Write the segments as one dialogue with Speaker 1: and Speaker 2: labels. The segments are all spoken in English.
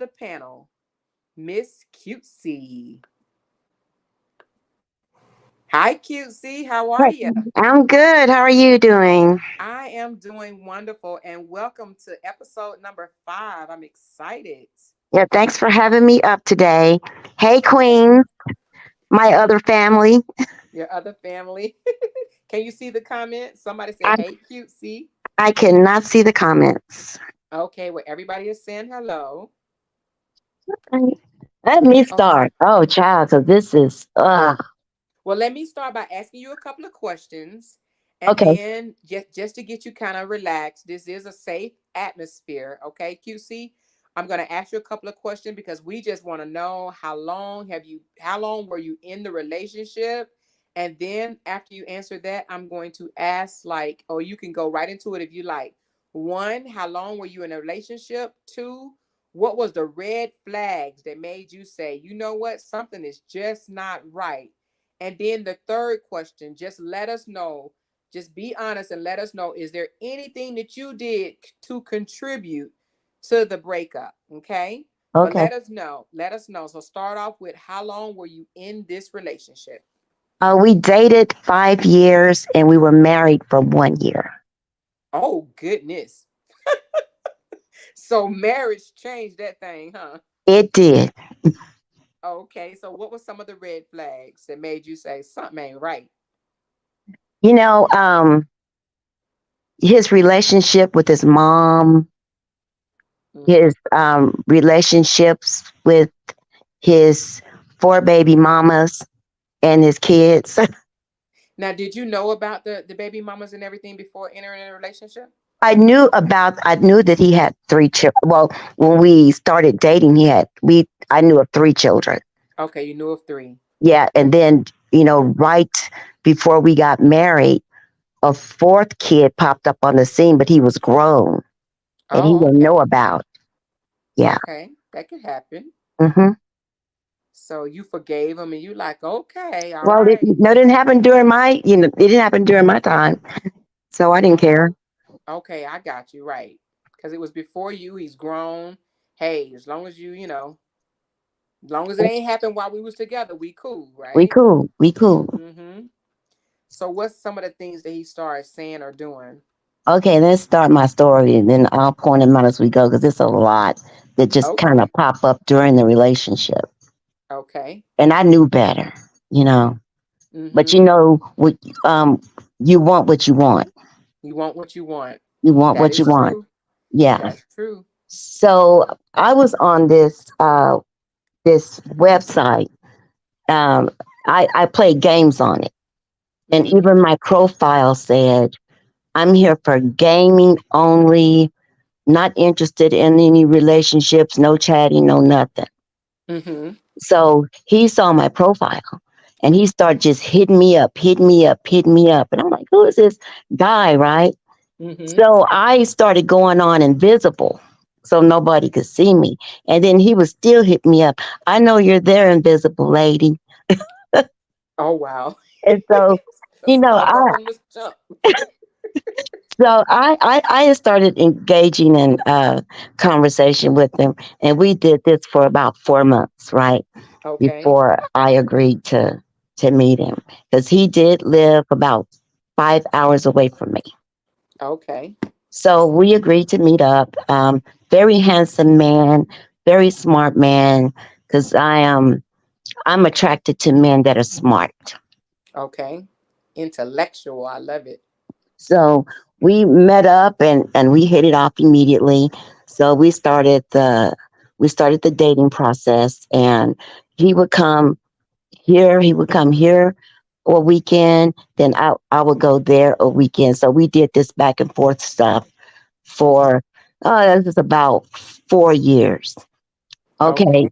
Speaker 1: the panel, Miss Cutesy. Hi, Cutesy. How are
Speaker 2: Hey,
Speaker 1: you?
Speaker 2: I'm good. How are you doing?
Speaker 1: I am doing wonderful, and welcome to episode number 5. I'm excited.
Speaker 2: Yeah, thanks for having me up today. Hey,
Speaker 1: Yes,
Speaker 2: Queen, my other family.
Speaker 1: your other family. Can you see the comments? Somebody said,
Speaker 2: I,
Speaker 1: "Hey, Cutesy."
Speaker 2: I cannot see the comments.
Speaker 1: Okay, well, everybody is saying hello.
Speaker 2: Let me
Speaker 1: Okay.
Speaker 2: start. Oh, child, so this is,
Speaker 1: Well, let me start by asking you a couple of questions. And
Speaker 2: okay,
Speaker 1: then just to get you kind of relaxed, this is a safe atmosphere. Okay, QC. I'm going to ask you a couple of questions because we just want to know how long were you in the relationship? And then after you answer that, I'm going to ask like, or you can go right into it if you like. One, how long were you in a relationship? Two, what was the red flags that made you say, you know what, something is just not right? And then the third question, just let us know, just be honest and let us know, is there anything that you did to contribute to the breakup? Okay. But
Speaker 2: okay.
Speaker 1: let us know. Let us know. So start off with how long were you in this relationship?
Speaker 2: We dated 5 years and we were married for 1 year.
Speaker 1: Oh, goodness. So marriage changed that thing, huh?
Speaker 2: It did.
Speaker 1: Okay. So what were some of the red flags that made you say something ain't right?
Speaker 2: You know, his relationship with his mom,
Speaker 1: Mm-hmm.
Speaker 2: his relationships with his four baby mamas and his kids.
Speaker 1: Now, did you know about the baby mamas and everything before entering a relationship?
Speaker 2: I knew that he had three children. Well, when we started dating, I knew of three children.
Speaker 1: Okay, you knew of three.
Speaker 2: Yeah. And then, right before we got married, a fourth kid popped up on the scene, but he was grown and he
Speaker 1: Oh,
Speaker 2: didn't know
Speaker 1: okay.
Speaker 2: about. Yeah.
Speaker 1: Okay, that could happen.
Speaker 2: hmm
Speaker 1: So you forgave him and you like, okay, all
Speaker 2: Well,
Speaker 1: right.
Speaker 2: no, it didn't happen during it didn't happen during my time. So I didn't care.
Speaker 1: Oh, okay, I got you right. Because it was before you, he's grown. Hey, as long as as long as it ain't happened while we was together, we cool,
Speaker 2: We
Speaker 1: right?
Speaker 2: cool. We cool.
Speaker 1: Mm-hmm. So what's some of the things that he started saying or doing?
Speaker 2: Okay, let's start my story and then I'll point them out as we go because it's a lot that just kind of
Speaker 1: Okay.
Speaker 2: pop up during the relationship.
Speaker 1: Okay.
Speaker 2: And I knew better, you know. But
Speaker 1: Mm-hmm.
Speaker 2: what um you want what you want.
Speaker 1: You want what you want.
Speaker 2: You want
Speaker 1: That
Speaker 2: what you
Speaker 1: is
Speaker 2: want.
Speaker 1: true.
Speaker 2: Yeah.
Speaker 1: That's true.
Speaker 2: So I was on this website. Um I played games on it. And
Speaker 1: Mm-hmm.
Speaker 2: even my profile said, I'm here for gaming only, not interested in any relationships, no chatting, no nothing.
Speaker 1: Mm-hmm.
Speaker 2: So he saw my profile and he started just hitting me up, hitting me up, hitting me up. And I'm like, who is this guy, right?
Speaker 1: Mm-hmm.
Speaker 2: So I started going on invisible so nobody could see me. And then he was still hitting me up. I know you're there, invisible lady.
Speaker 1: Oh wow.
Speaker 2: And so, you know,
Speaker 1: Stalker
Speaker 2: I
Speaker 1: from the jump.
Speaker 2: I started engaging in conversation with him, and we did this for about 4 months, right?
Speaker 1: Okay.
Speaker 2: Before I agreed to meet him, because he did live about 5 hours away from me.
Speaker 1: Okay.
Speaker 2: So we agreed to meet up. Very handsome man, very smart man, because I'm attracted to men that are smart.
Speaker 1: Okay. Intellectual. I love it.
Speaker 2: So we met up and we hit it off immediately. So we started the dating process, and he would come he would come here a weekend, then I would go there a weekend. So we did this back and forth stuff for this is about 4 years. Okay.
Speaker 1: Okay.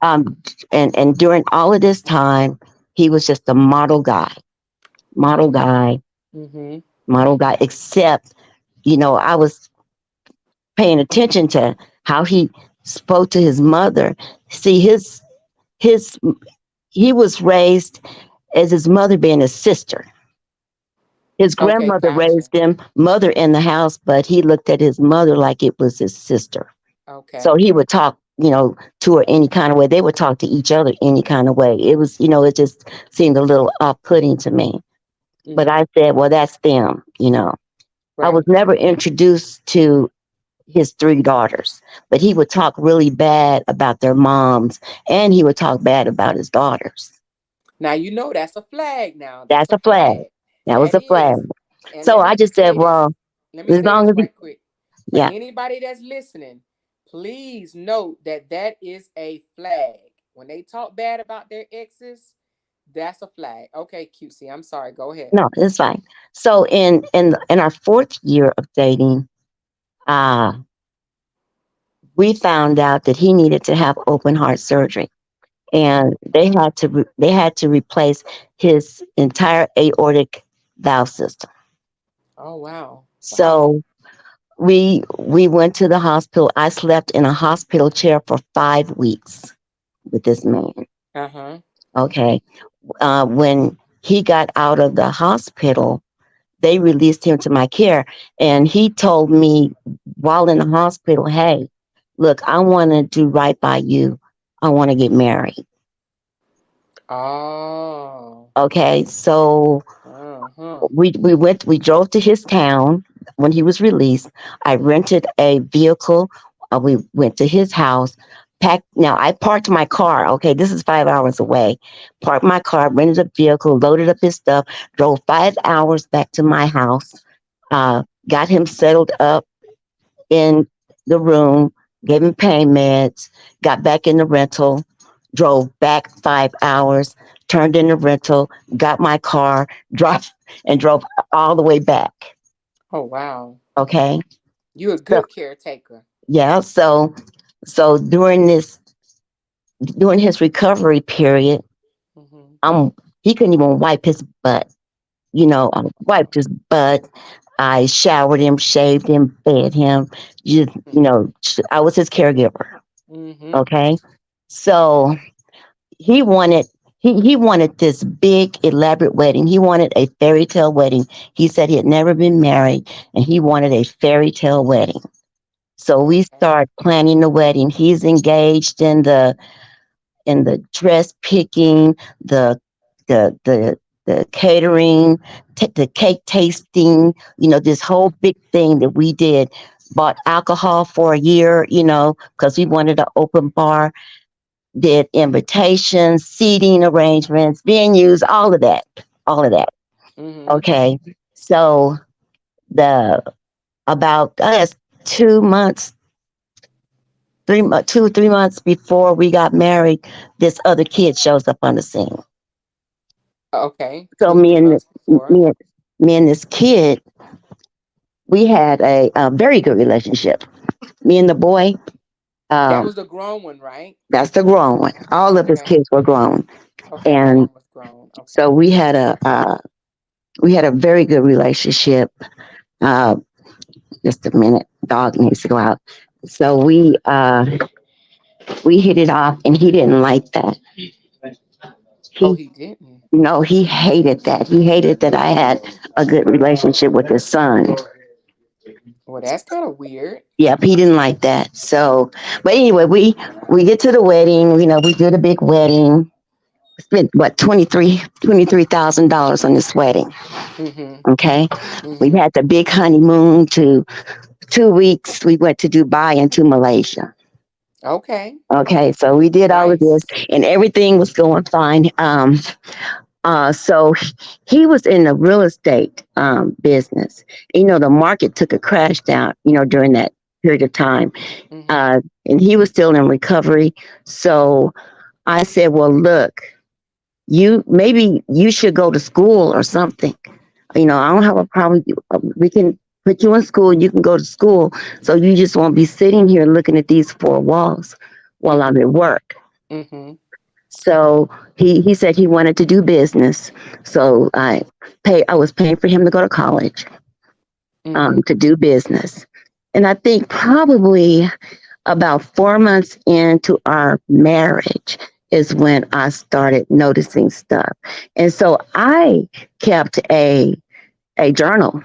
Speaker 2: Um and during all of this time, he was just a model guy,
Speaker 1: Mm-hmm.
Speaker 2: model guy, except, I was paying attention to how he spoke to his mother. See, his he was raised as his mother being a sister. His
Speaker 1: Okay.
Speaker 2: grandmother
Speaker 1: Gotcha.
Speaker 2: raised him, mother in the house, but he looked at his mother like it was his sister. So
Speaker 1: Okay.
Speaker 2: he would talk to her any kind of way. They would talk to each other any kind of way. It was, it just seemed a little off-putting to me. But
Speaker 1: Mm-hmm.
Speaker 2: I said, well, that's them. I was
Speaker 1: Right.
Speaker 2: never introduced to his three daughters, but he would talk really bad about their moms, and he would talk bad about his daughters.
Speaker 1: Now you know that's a flag. Now that's
Speaker 2: That's
Speaker 1: a
Speaker 2: a flag.
Speaker 1: flag.
Speaker 2: That was
Speaker 1: That
Speaker 2: a flag.
Speaker 1: is. And
Speaker 2: So
Speaker 1: let
Speaker 2: I
Speaker 1: me
Speaker 2: just said,
Speaker 1: say this.
Speaker 2: well,
Speaker 1: Let me
Speaker 2: as
Speaker 1: say
Speaker 2: long
Speaker 1: this
Speaker 2: as he,
Speaker 1: right quick. For
Speaker 2: yeah,
Speaker 1: anybody that's listening, please note that that is a flag. When they talk bad about their exes, that's a flag. Okay, QC. I'm sorry. Go ahead.
Speaker 2: no, it's fine. So in our fourth year of dating, uh, we found out that he needed to have open heart surgery, and they had to replace his entire aortic valve system.
Speaker 1: Oh wow. Wow.
Speaker 2: So we went to the hospital. I slept in a hospital chair for 5 weeks with this man.
Speaker 1: Uh-huh.
Speaker 2: Okay, when he got out of the hospital, they released him to my care, and he told me while in the hospital, "Hey, look, I want to do right by you. I want to get married."
Speaker 1: Oh.
Speaker 2: Okay, so
Speaker 1: Uh-huh.
Speaker 2: we drove to his town when he was released. I rented a vehicle. We went to his house. Packed. Now I parked my car. Okay, this is 5 hours away. Parked my car, rented a vehicle, loaded up his stuff, drove 5 hours back to my house. Got him settled up in the room, gave him pain meds, got back in the rental, drove back 5 hours, turned in the rental, got my car, drove all the way back.
Speaker 1: Oh wow.
Speaker 2: Okay.
Speaker 1: You a
Speaker 2: So
Speaker 1: good caretaker.
Speaker 2: yeah, so during his recovery period,
Speaker 1: Mm-hmm.
Speaker 2: um he couldn't even wipe his butt. I wiped his butt. I showered him, shaved him, fed him. Just, I was his caregiver.
Speaker 1: Mm-hmm.
Speaker 2: Okay. So he wanted he wanted this big elaborate wedding. He wanted a fairy tale wedding. He said he had never been married and he wanted a fairy tale wedding. So we
Speaker 1: Okay.
Speaker 2: start planning the wedding. He's engaged in the dress picking, the the the the catering, the cake tasting, this whole big thing that we did. Bought alcohol for a year, because we wanted an open bar. Did invitations, seating arrangements, venues, all of that, all of that.
Speaker 1: Mm-hmm.
Speaker 2: Okay, so the about I guess 2 months, 2 3 months before we got married, this other kid shows up on the scene.
Speaker 1: Okay.
Speaker 2: So
Speaker 1: Two, 3 months before.
Speaker 2: me and this kid, we had a very good relationship. Me and the boy,
Speaker 1: That
Speaker 2: um,
Speaker 1: was the grown one, right?
Speaker 2: that's the grown one. All of his
Speaker 1: Okay.
Speaker 2: kids were grown,
Speaker 1: Okay. That
Speaker 2: and
Speaker 1: one was grown.
Speaker 2: so
Speaker 1: Okay.
Speaker 2: we had a very good relationship. Uh, just a minute, dog needs to go out. So we hit it off, and he didn't like that.
Speaker 1: Oh,
Speaker 2: He
Speaker 1: he didn't.
Speaker 2: No, he hated that. He hated that I had a good relationship with his son.
Speaker 1: Well, that's kind of weird.
Speaker 2: Yep, he didn't like that. So, but anyway, we get to the wedding. We did a big wedding. Spent what $23,000 on this wedding.
Speaker 1: Mm-hmm.
Speaker 2: Okay, we
Speaker 1: Mm-hmm.
Speaker 2: had the big honeymoon. To 2 weeks, we went to Dubai and to Malaysia.
Speaker 1: Okay.
Speaker 2: Okay, so we did all of this,
Speaker 1: Nice.
Speaker 2: and everything was going fine. So he was in the real estate business. The market took a crash down. During that period of time,
Speaker 1: Mm-hmm.
Speaker 2: and he was still in recovery. So I said, "Well, look, maybe you should go to school or something. I don't have a problem. We can put you in school. You can go to school, so you just won't be sitting here looking at these four walls while I'm
Speaker 1: Mm-hmm.
Speaker 2: at work."
Speaker 1: Mm-hmm.
Speaker 2: So he said he wanted to do business. So I was paying for him to go to college,
Speaker 1: Mm-hmm.
Speaker 2: to do business. And I think probably about 4 months into our marriage is when I started noticing stuff. And so I kept a journal,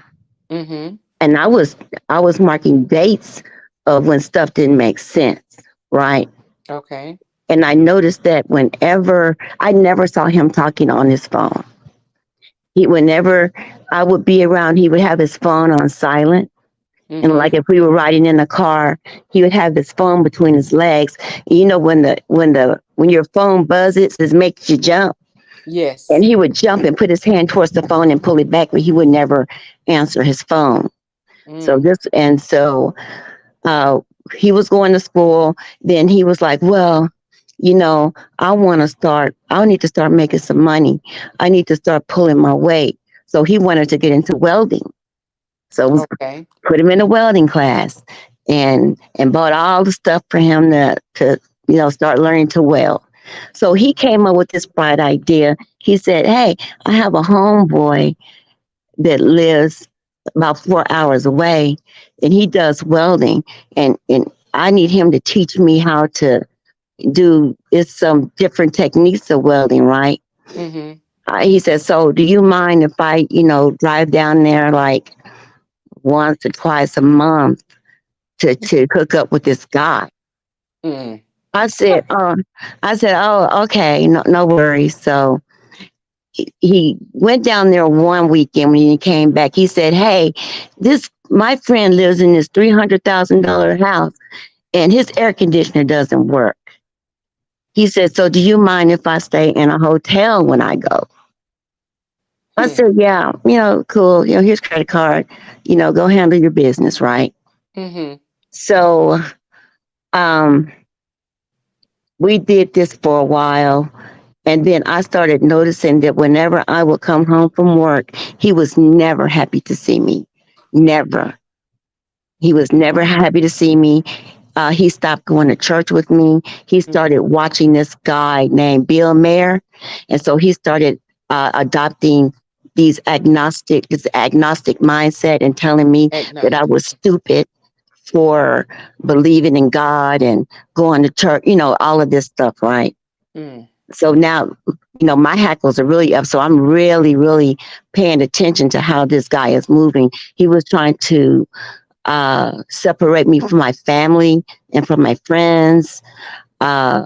Speaker 1: Mm-hmm.
Speaker 2: and I was marking dates of when stuff didn't make sense, right?
Speaker 1: Okay.
Speaker 2: And I noticed that whenever I never saw him talking on his phone. Whenever I would be around, he would have his phone on silent. And like
Speaker 1: Mm-hmm.
Speaker 2: if we were riding in a car, he would have his phone between his legs. You know, when your phone buzzes, it makes you jump. And
Speaker 1: Yes.
Speaker 2: he would jump and put his hand towards the phone and pull it back, but he would never answer his phone. So
Speaker 1: Mm.
Speaker 2: this and so uh, he was going to school. Then he was like, "Well, you know, I want to start. I need to start making some money. I need to start pulling my weight." So he wanted to get into welding. So we
Speaker 1: Okay.
Speaker 2: put him in a welding class and bought all the stuff for him to start learning to weld. So he came up with this bright idea. He said, "Hey, I have a homeboy that lives about 4 hours away, and he does welding, and I need him to teach me how to do it's some different techniques of welding, right?"
Speaker 1: Mm-hmm.
Speaker 2: He said, "So, do you mind if I, drive down there like once or twice a month to hook up with this guy?"
Speaker 1: Mm.
Speaker 2: I said, "Oh, okay, no worries." So he went down there one weekend. When he came back, he said, "Hey, this my friend lives in this $300,000 house, and his air conditioner doesn't work." He said, "So do you mind if I stay in a hotel when I go?" I
Speaker 1: Hmm.
Speaker 2: said, "Yeah, cool. Here's credit card. Go handle your business, right?"
Speaker 1: Mm-hmm.
Speaker 2: So um, we did this for a while. And then I started noticing that whenever I would come home from work, he was never happy to see me. Never. He was never happy to see me. He stopped going to church with me. He started
Speaker 1: Mm-hmm.
Speaker 2: watching this guy named Bill Mayer. And so he started adopting this agnostic mindset and telling me that I
Speaker 1: Agnostic.
Speaker 2: was stupid for believing in God and going to church, all of this stuff, right?
Speaker 1: Mm.
Speaker 2: So now, my hackles are really up. So I'm really, really paying attention to how this guy is moving. He was trying to separate me from my family and from my friends. Uh,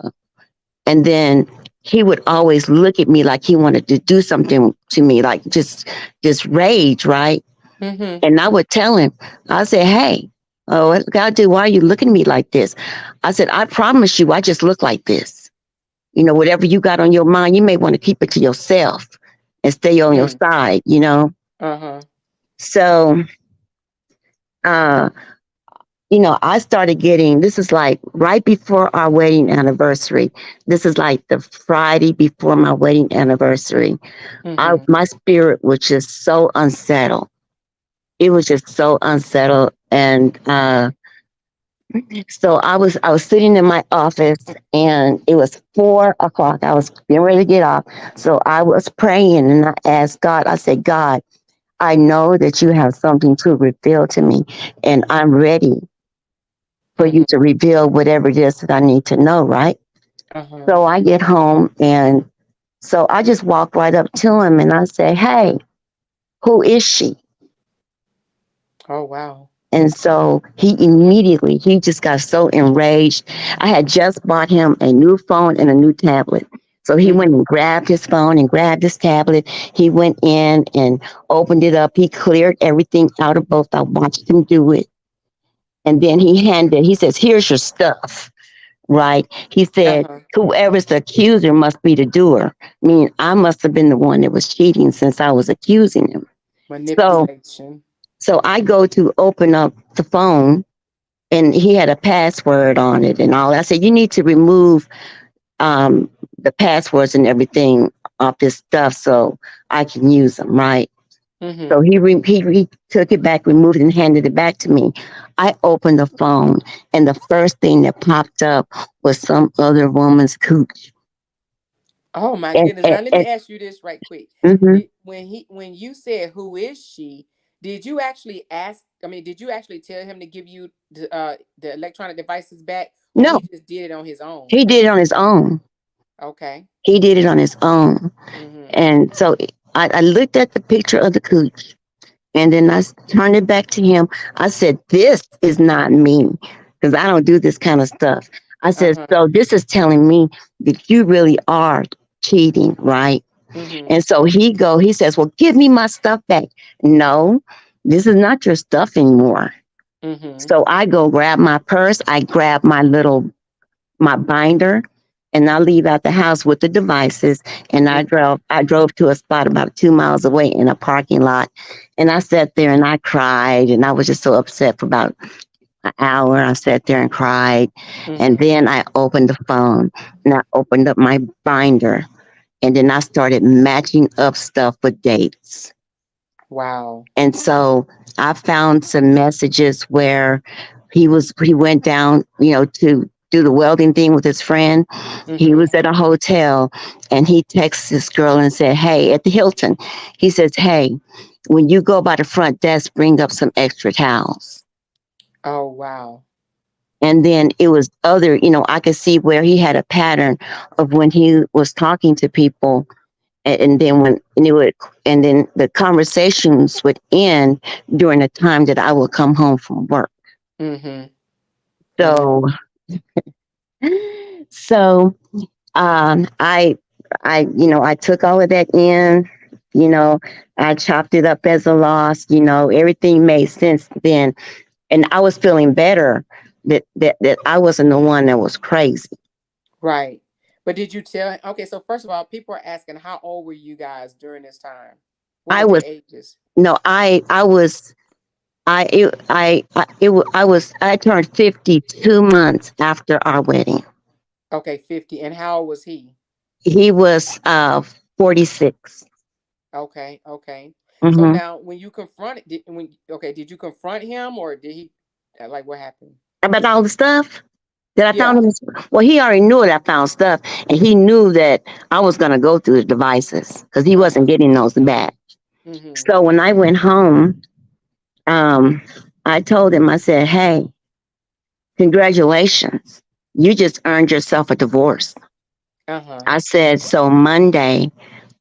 Speaker 2: and then he would always look at me like he wanted to do something to me, like just rage, right?
Speaker 1: Mm-hmm.
Speaker 2: And I would tell him, I said, "Hey, what God do? Why are you looking at me like this?" I said, "I promise you, I just look like this. Whatever you got on your mind, you may want to keep it to yourself and stay on your
Speaker 1: Mm.
Speaker 2: side."
Speaker 1: Uh-huh.
Speaker 2: So, uh, I started getting, this is like right before our wedding anniversary. This is like the Friday before my wedding anniversary.
Speaker 1: Mm-hmm.
Speaker 2: My spirit was just so unsettled. It was just so unsettled. And, so I was sitting in my office and it was 4 o'clock. I was getting ready to get off. So I was praying and I asked God, I said, "God, I know that you have something to reveal to me, and I'm ready for you
Speaker 1: Mm-hmm.
Speaker 2: to reveal whatever it is that I need to know," right?
Speaker 1: Uh-huh.
Speaker 2: So I get home and so I just walk right up to him and I say, "Hey, who is she?"
Speaker 1: Oh, wow.
Speaker 2: And so he just got so enraged. I had just bought him a new phone and a new tablet. So he went
Speaker 1: Mm-hmm.
Speaker 2: and grabbed his phone and grabbed his tablet. He went in and opened it up. He cleared everything out of both. I watched him do it. And then he says, "Here's your stuff," right? He said,
Speaker 1: Uh-huh.
Speaker 2: "Whoever's the accuser must be the doer." I mean, I must have been the one that was cheating since I was accusing him. So,
Speaker 1: Manipulation.
Speaker 2: so I go to open up the phone and he had a password on it and all. I said, "You need to remove um, the passwords and everything off this stuff so I can use them, right?"
Speaker 1: Mm-hmm.
Speaker 2: So he took it back, removed it, and handed it back to me. I opened the phone, and the first thing that popped up was some other woman's cooch.
Speaker 1: Oh my
Speaker 2: And,
Speaker 1: goodness.
Speaker 2: and,
Speaker 1: Now let me
Speaker 2: and
Speaker 1: ask you this right quick.
Speaker 2: mhm.
Speaker 1: When you said who is she, did you actually ask, I mean, did you actually tell him to give you the electronic devices back, or
Speaker 2: No,
Speaker 1: he just did it on his own?
Speaker 2: he did it on his own.
Speaker 1: Okay.
Speaker 2: He did it on his own.
Speaker 1: Mm-hmm.
Speaker 2: And so I looked at the picture of the cooch. And then turned it back to him. I said, "This is not me because I don't do this kind of stuff." I said,
Speaker 1: Uh-huh.
Speaker 2: so this is telling me that you really are cheating, right?
Speaker 1: Mm-hmm.
Speaker 2: And so he says, well, give me my stuff back. No, this is not your stuff anymore.
Speaker 1: Mm-hmm.
Speaker 2: So I go grab my purse, I grab my binder, and I leave out the house with the devices. And I drove to a spot about 2 miles away in a parking lot. And I sat there and I cried, and I was just so upset for about an hour. I sat there and cried. And
Speaker 1: Mm-hmm.
Speaker 2: then I opened the phone and I opened up my binder, and then I started matching up stuff with dates.
Speaker 1: Wow.
Speaker 2: And so I found some messages where he went down, to do the welding thing with his friend. He
Speaker 1: Mm-hmm.
Speaker 2: was at a hotel and he texts this girl and said, hey, at the Hilton, he says, hey, when you go by the front desk, bring up some extra towels.
Speaker 1: Oh, wow.
Speaker 2: And then it was I could see where he had a pattern of when he was talking to people, and then and then the conversations would end during the time that I would come home from work.
Speaker 1: Mm-hmm. Mm.
Speaker 2: So, so I I took all of that in. You know, I chopped it up as a loss. Everything made sense then, and I was feeling better that I wasn't the one that was crazy.
Speaker 1: Right. But did you tell okay, so first of all, people are asking how old were you guys during this time? What
Speaker 2: I
Speaker 1: was your
Speaker 2: was
Speaker 1: ages?
Speaker 2: no, I was I turned 52 months after our wedding.
Speaker 1: Okay, 50. And how old was he?
Speaker 2: He was 46.
Speaker 1: Okay, okay. So
Speaker 2: Mm-hmm.
Speaker 1: now when you confronted did you confront him or did he like what happened?
Speaker 2: About all the stuff that I found
Speaker 1: Yeah.
Speaker 2: him. Well, he already knew that I found stuff, and he knew that I was going to go through the devices because he wasn't
Speaker 1: Uh-huh.
Speaker 2: getting those back.
Speaker 1: Mm-hmm.
Speaker 2: So when I went home, um, I told him, I said, hey, congratulations. You just earned yourself a divorce.
Speaker 1: Uh-huh.
Speaker 2: I said, so Monday,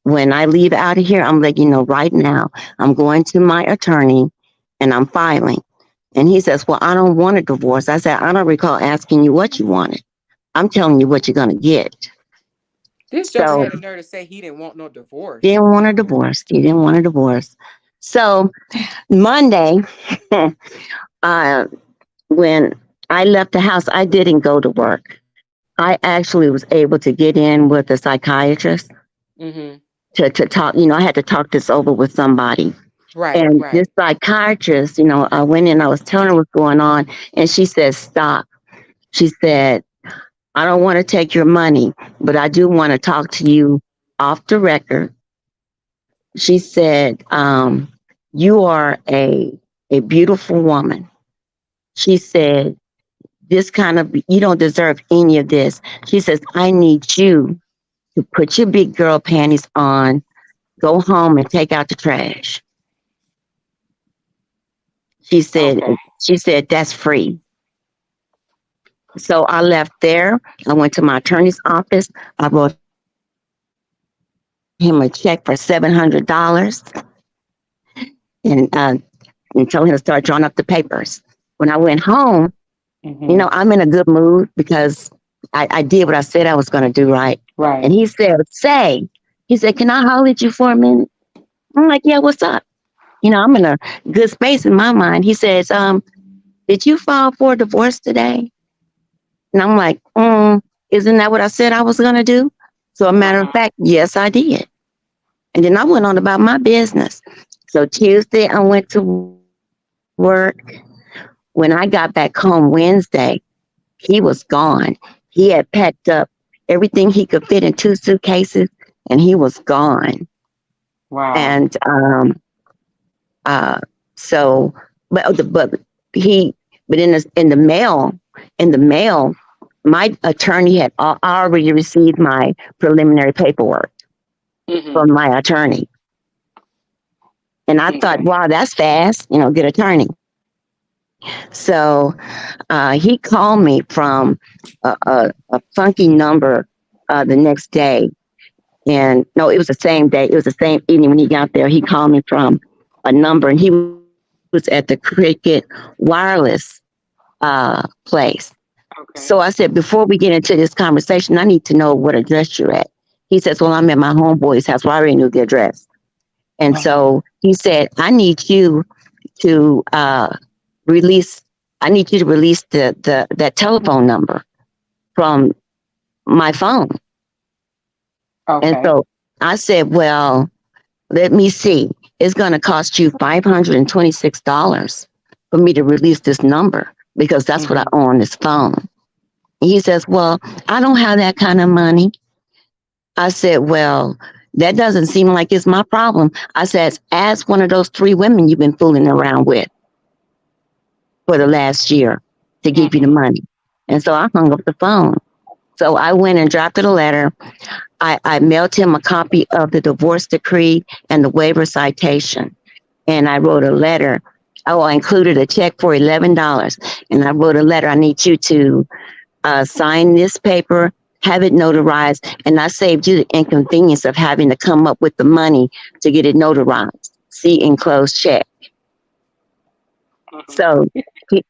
Speaker 2: when I leave out of here, I'm letting you know right now, I'm going to my attorney and I'm filing. And he says, well, I don't want a divorce. I said, I don't recall asking you what you wanted. I'm telling you what you're going to get.
Speaker 1: This Joker
Speaker 2: So
Speaker 1: had a nerve to say he didn't want no divorce.
Speaker 2: didn't want a divorce. He didn't want a divorce. So Monday, uh, when I left the house, I didn't go to work. I actually was able to get in with a psychiatrist
Speaker 1: Mm-hmm.
Speaker 2: to talk. I had to talk this over with somebody.
Speaker 1: Right,
Speaker 2: And this
Speaker 1: right.
Speaker 2: psychiatrist, I went in, I was telling her what's going on, and she said, stop. She said, I don't want to take your money, but I do want to talk to you off the record. She said, you are a beautiful woman. She said, you don't deserve any of this. She says, I need you to put your big girl panties on, go home and take out the trash. She said,
Speaker 1: Okay.
Speaker 2: she said, that's free. So I left there. I went to my attorney's office. I wrote him a check for $700 and told him to start drawing up the papers. When I went home,
Speaker 1: Mm-hmm.
Speaker 2: I'm in a good mood because I did what I said I was going to do, right? And
Speaker 1: Right.
Speaker 2: he said, can I holler at you for a minute? I'm like, yeah, what's up? I'm in a good space in my mind. He says, did you file for a divorce today? And I'm like, isn't that what I said I was going to do? So, a matter of
Speaker 1: Uh-huh.
Speaker 2: fact, yes, I did. And then I went on about my business. So, Tuesday, I went to work. When I got back home Wednesday, he was gone. He had packed up everything he could fit in 2 suitcases and he was gone.
Speaker 1: Wow.
Speaker 2: And uh, so, but he, but in the mail, my attorney had already received my preliminary paperwork
Speaker 1: Mm-hmm.
Speaker 2: from my attorney. And I thought,
Speaker 1: Okay.
Speaker 2: wow, that's fast, get attorney. So he called me from a funky number the next day. And no, it was the same day. It was the same evening when he got there. He called me from a number and he was at the Cricket Wireless place.
Speaker 1: Okay.
Speaker 2: So I said, before we get into this conversation, I need to know what address you're at. He says, well, I'm at my homeboy's house. Well, I already knew the address. And
Speaker 1: Uh-huh.
Speaker 2: so he said, to release, I need you to release that telephone number from my phone. And
Speaker 1: Okay.
Speaker 2: so I said, well, let me see. It's going to cost you $526 for me to release this number because that's what I
Speaker 1: Mm-hmm.
Speaker 2: own on this phone. He says, well, I don't have that kind of money. I said, well, that doesn't seem like it's my problem. I said, ask one of those three women you've been fooling around with for the last year to give you the
Speaker 1: Mm-hmm.
Speaker 2: money. And so I hung up the phone. So I went and drafted a letter. I mailed him a copy of the divorce decree and the waiver citation. And I wrote a letter. Oh, I included a check for $11. And I wrote a letter. I need you to sign this paper, have it notarized, and I saved you the inconvenience of having to come up with the money to get it notarized. See enclosed check.
Speaker 1: Mm-hmm.
Speaker 2: So he,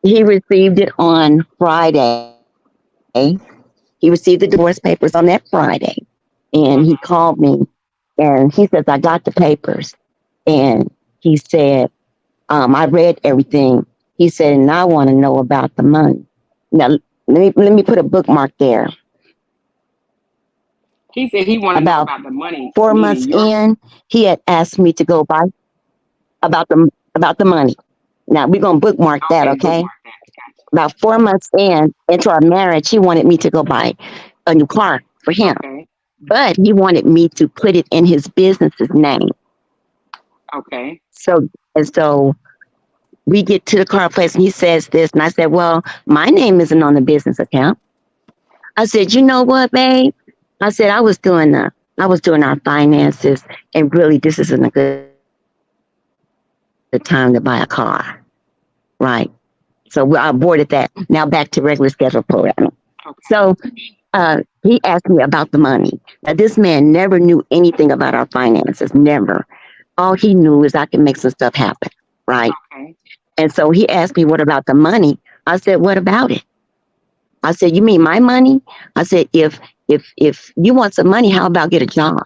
Speaker 2: he received it on Friday. He received the divorce papers on that Friday. And he called
Speaker 1: Mm-hmm.
Speaker 2: me and he says, I got the papers. And he said, I read everything. He said, and I want to know about the money. Now, let me put a bookmark there.
Speaker 1: He said he want to know
Speaker 2: About
Speaker 1: about the money,
Speaker 2: 4 months
Speaker 1: meaning your.
Speaker 2: in, he had asked me to go buy about the money. Now we're gonna bookmark that,
Speaker 1: Okay,
Speaker 2: okay?
Speaker 1: bookmark that.
Speaker 2: About 4 months into our marriage, he wanted me to go buy a new car for him.
Speaker 1: Okay.
Speaker 2: But he wanted me to put it in his business's name.
Speaker 1: Okay.
Speaker 2: So we get to the car place and he says this, and I said, well, my name isn't on the business account. I said, you know what, babe? I said I was doing our finances, and really, this isn't a good time to buy a car, right? So I aborted that. Now back to regular schedule programming. So
Speaker 1: Okay.
Speaker 2: he asked me about the money. Now this man never knew anything about our finances, never. All he knew is I can make some stuff happen, right?
Speaker 1: Okay.
Speaker 2: And so he asked me, what about the money? I said, what about it? I said, you mean my money? I said, if you want some money, how about get a job?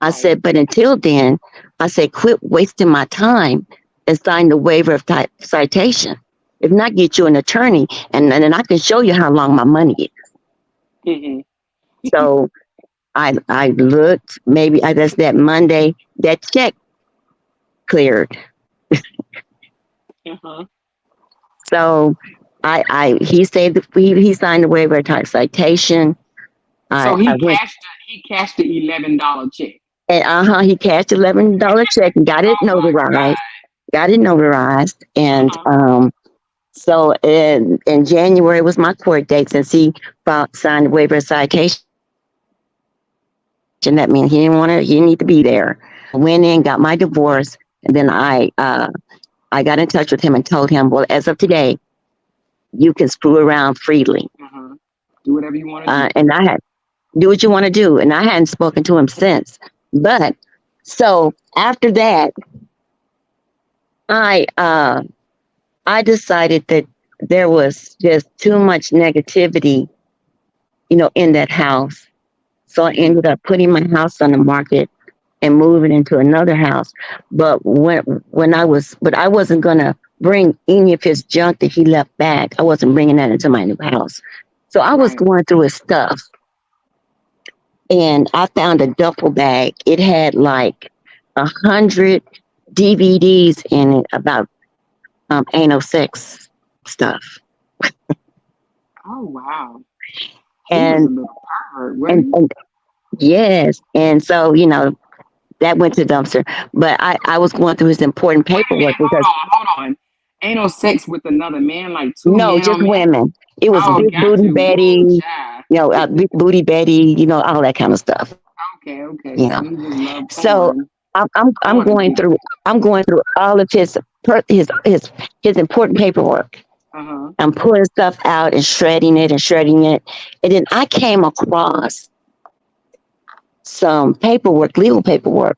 Speaker 2: I
Speaker 1: Right.
Speaker 2: said, but until then, I said, quit wasting my time and sign the waiver of citation. If not, get you an attorney, and then I can show you how long my money is.
Speaker 1: Mm-hmm.
Speaker 2: So I looked, maybe I guess that Monday, that check cleared.
Speaker 1: Uh-huh.
Speaker 2: So he said he signed the waiver of citation.
Speaker 1: So
Speaker 2: I went
Speaker 1: he cashed the $11 check.
Speaker 2: and he cashed $11 check and got it
Speaker 1: Oh my
Speaker 2: notarized.
Speaker 1: God.
Speaker 2: And
Speaker 1: Uh-huh.
Speaker 2: so in January was my court date since he signed the waiver of citation. That means he didn't want to. He didn't need to be there. So I went in, got my divorce, and then I got in touch with him and told him, well, as of today, you can screw around freely,
Speaker 1: Uh-huh. Do whatever you want to do.
Speaker 2: and I had do what you want to do, and I hadn't spoken to him since. But so after that, I uh, I decided that there was just too much negativity, in that house. So I
Speaker 1: Mm-hmm.
Speaker 2: ended up putting my house on the market and moving into another house. But but I wasn't gonna bring any of his junk that he left back. I wasn't bringing that into my new house. So I was
Speaker 1: Right.
Speaker 2: going through his stuff, and I found a duffel bag. It had like 100 DVDs in it about anal sex stuff.
Speaker 1: Oh wow. He was a
Speaker 2: And
Speaker 1: little pervert, wasn't
Speaker 2: and
Speaker 1: he?
Speaker 2: and yes, and so that went to dumpster. But I was going through his important
Speaker 1: Wait a
Speaker 2: paperwork
Speaker 1: minute.
Speaker 2: because
Speaker 1: Hold on. Anal sex with another man, like two
Speaker 2: no,
Speaker 1: men
Speaker 2: just
Speaker 1: on men.
Speaker 2: women. It was
Speaker 1: Oh,
Speaker 2: big
Speaker 1: got
Speaker 2: booty
Speaker 1: you. Woo,
Speaker 2: Betty,
Speaker 1: child.
Speaker 2: big booty Betty, all that kind of stuff.
Speaker 1: Okay,
Speaker 2: You
Speaker 1: okay.
Speaker 2: know.
Speaker 1: So he just loved
Speaker 2: So
Speaker 1: porn.
Speaker 2: I'm
Speaker 1: Porn
Speaker 2: going through
Speaker 1: people.
Speaker 2: all of his important paperwork.
Speaker 1: Uh-huh.
Speaker 2: I'm pulling stuff out and shredding it. And then I came across some paperwork, legal paperwork.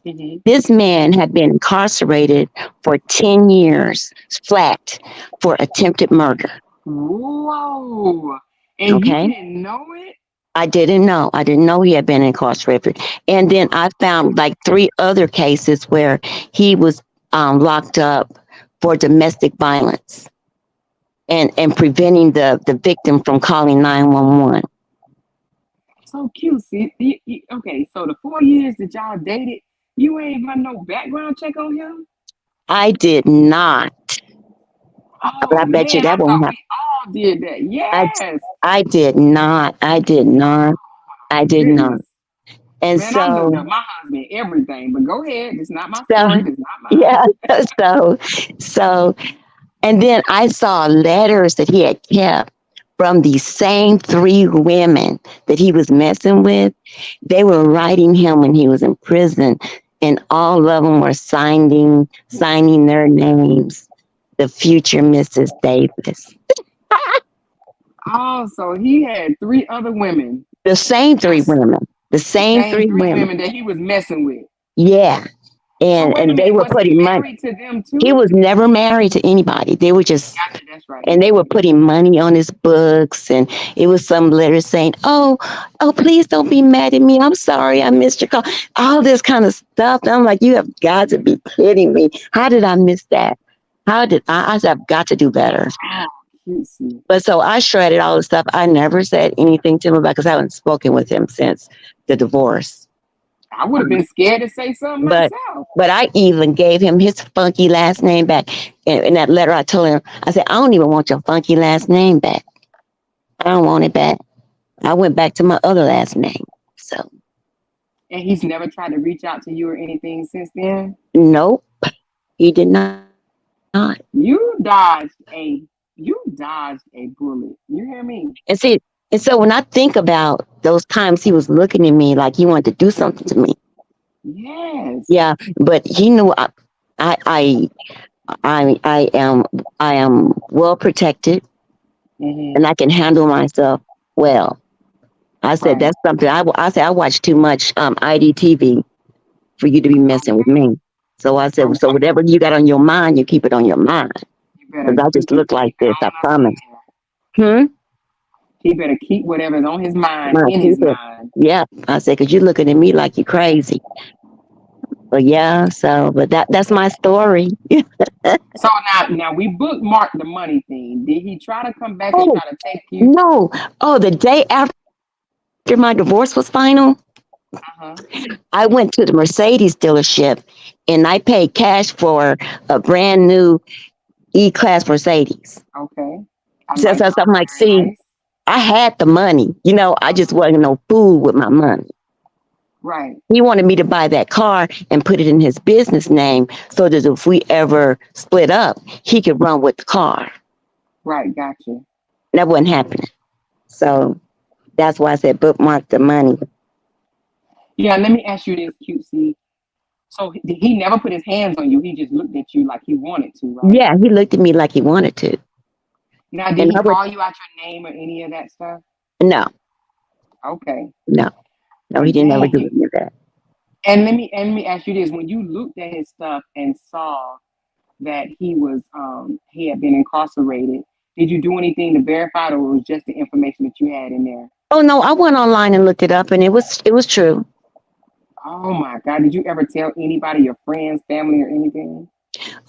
Speaker 1: Mm-hmm.
Speaker 2: This man had been incarcerated for 10 years flat for attempted murder.
Speaker 1: Whoa. And you
Speaker 2: Okay.
Speaker 1: didn't know it?
Speaker 2: I didn't know. I didn't know he had been incarcerated. And then I found like three other cases where he was locked up for domestic violence and preventing the victim from calling 911.
Speaker 1: So cute. See, okay, so the 4 years that y'all dated, you ain't run no background check on him?
Speaker 2: I did not. But
Speaker 1: Oh
Speaker 2: I bet you
Speaker 1: man, I
Speaker 2: that won't
Speaker 1: thought
Speaker 2: happen.
Speaker 1: we all did that.
Speaker 2: I,
Speaker 1: Yes.
Speaker 2: I did not. I did not. I did not.
Speaker 1: Goodness.
Speaker 2: And
Speaker 1: Man, I looked
Speaker 2: so,
Speaker 1: up my husband everything, but go ahead. It's not my
Speaker 2: so,
Speaker 1: story. It's not
Speaker 2: yeah.
Speaker 1: mine.
Speaker 2: So, so And then I saw letters that he had kept from these same three women that he was messing with. They were writing him when he was in prison, and all of them were signing their names, the future Mrs. Davis.
Speaker 1: Oh, so he had three other women,
Speaker 2: The same three
Speaker 1: just
Speaker 2: women. The
Speaker 1: the
Speaker 2: same
Speaker 1: same
Speaker 2: three
Speaker 1: three
Speaker 2: women.
Speaker 1: women that he was messing with.
Speaker 2: Yeah.
Speaker 1: So wait a
Speaker 2: And they
Speaker 1: minute,
Speaker 2: were
Speaker 1: was he
Speaker 2: putting money.
Speaker 1: married to them
Speaker 2: He
Speaker 1: too?
Speaker 2: was never married to anybody. They were just
Speaker 1: Gotcha, that's right.
Speaker 2: and
Speaker 1: That's
Speaker 2: they were
Speaker 1: right. That's
Speaker 2: putting money on his books, and it was some letters saying, oh, please don't be mad at me, I'm sorry I missed your call, all this kind of stuff. And I'm like, you have got to be kidding me. How did I miss that? I said, I've got to do better.
Speaker 1: right. Cutesy.
Speaker 2: But so I shredded all the stuff. I never said anything to him about, because I haven't spoken with him since the divorce.
Speaker 1: I would have been scared to say something
Speaker 2: but
Speaker 1: myself.
Speaker 2: but I even gave him his funky last name back. In that letter, I told him, I said, I don't even want your funky last name back. I don't want it back. I went back to my other last name. So,
Speaker 1: And he's never tried to reach out to you or anything since then.
Speaker 2: nope, he did not.
Speaker 1: You dodged a you dodged a bullet. You hear me?
Speaker 2: And see, and so when I think about those times he was looking at me like he wanted to do something to me,
Speaker 1: Yes.
Speaker 2: yeah, but he knew I, I, I am, I am well protected,
Speaker 1: Hmm.
Speaker 2: and I can handle myself well. I said
Speaker 1: Right.
Speaker 2: that's something. I said I watch too much IDTV for you to be messing with me. So I said,
Speaker 1: So
Speaker 2: so whatever you got on your mind, you keep it on your mind.
Speaker 1: you better
Speaker 2: Because I just look like
Speaker 1: keep it
Speaker 2: this, I
Speaker 1: on up in
Speaker 2: promise.
Speaker 1: there.
Speaker 2: Hmm?
Speaker 1: He better keep whatever's on his mind
Speaker 2: I
Speaker 1: in his
Speaker 2: keep it.
Speaker 1: mind.
Speaker 2: Yeah. I said, because you're looking at me like you're crazy. But yeah, so, but that's my story.
Speaker 1: So now we bookmarked the money thing. Did he try to come back and
Speaker 2: Oh,
Speaker 1: try to take you?
Speaker 2: no. Oh, the day after my divorce was final,
Speaker 1: Uh-huh.
Speaker 2: I went to the Mercedes dealership and I paid cash for a brand new E Class Mercedes.
Speaker 1: Okay. I
Speaker 2: So,
Speaker 1: like
Speaker 2: so,
Speaker 1: that.
Speaker 2: so I'm like,
Speaker 1: Very
Speaker 2: see,
Speaker 1: nice.
Speaker 2: I had the money. I just wasn't no fool with my money.
Speaker 1: Right.
Speaker 2: He wanted me to buy that car and put it in his business name so that if we ever split up, he could run with the car.
Speaker 1: Right. Gotcha.
Speaker 2: That wasn't happening. So that's why I said bookmark the money.
Speaker 1: Yeah. Let me ask you this, cutesy. So he never put his hands on you. He just looked at you like he wanted to, right?
Speaker 2: Yeah, he looked at me like he wanted to.
Speaker 1: Now, did
Speaker 2: And
Speaker 1: he
Speaker 2: I would,
Speaker 1: call you out your name or any of that stuff?
Speaker 2: no,
Speaker 1: Okay.
Speaker 2: no, no, he
Speaker 1: But
Speaker 2: didn't ever
Speaker 1: dang,
Speaker 2: do any of that.
Speaker 1: and let me ask you this: when you looked at his stuff and saw that he had been incarcerated, did you do anything to verify it, or was just the information that you had in there?
Speaker 2: Oh no, I went online and looked it up and it was true.
Speaker 1: Oh my God! Did you ever tell anybody, your friends, family, or anything?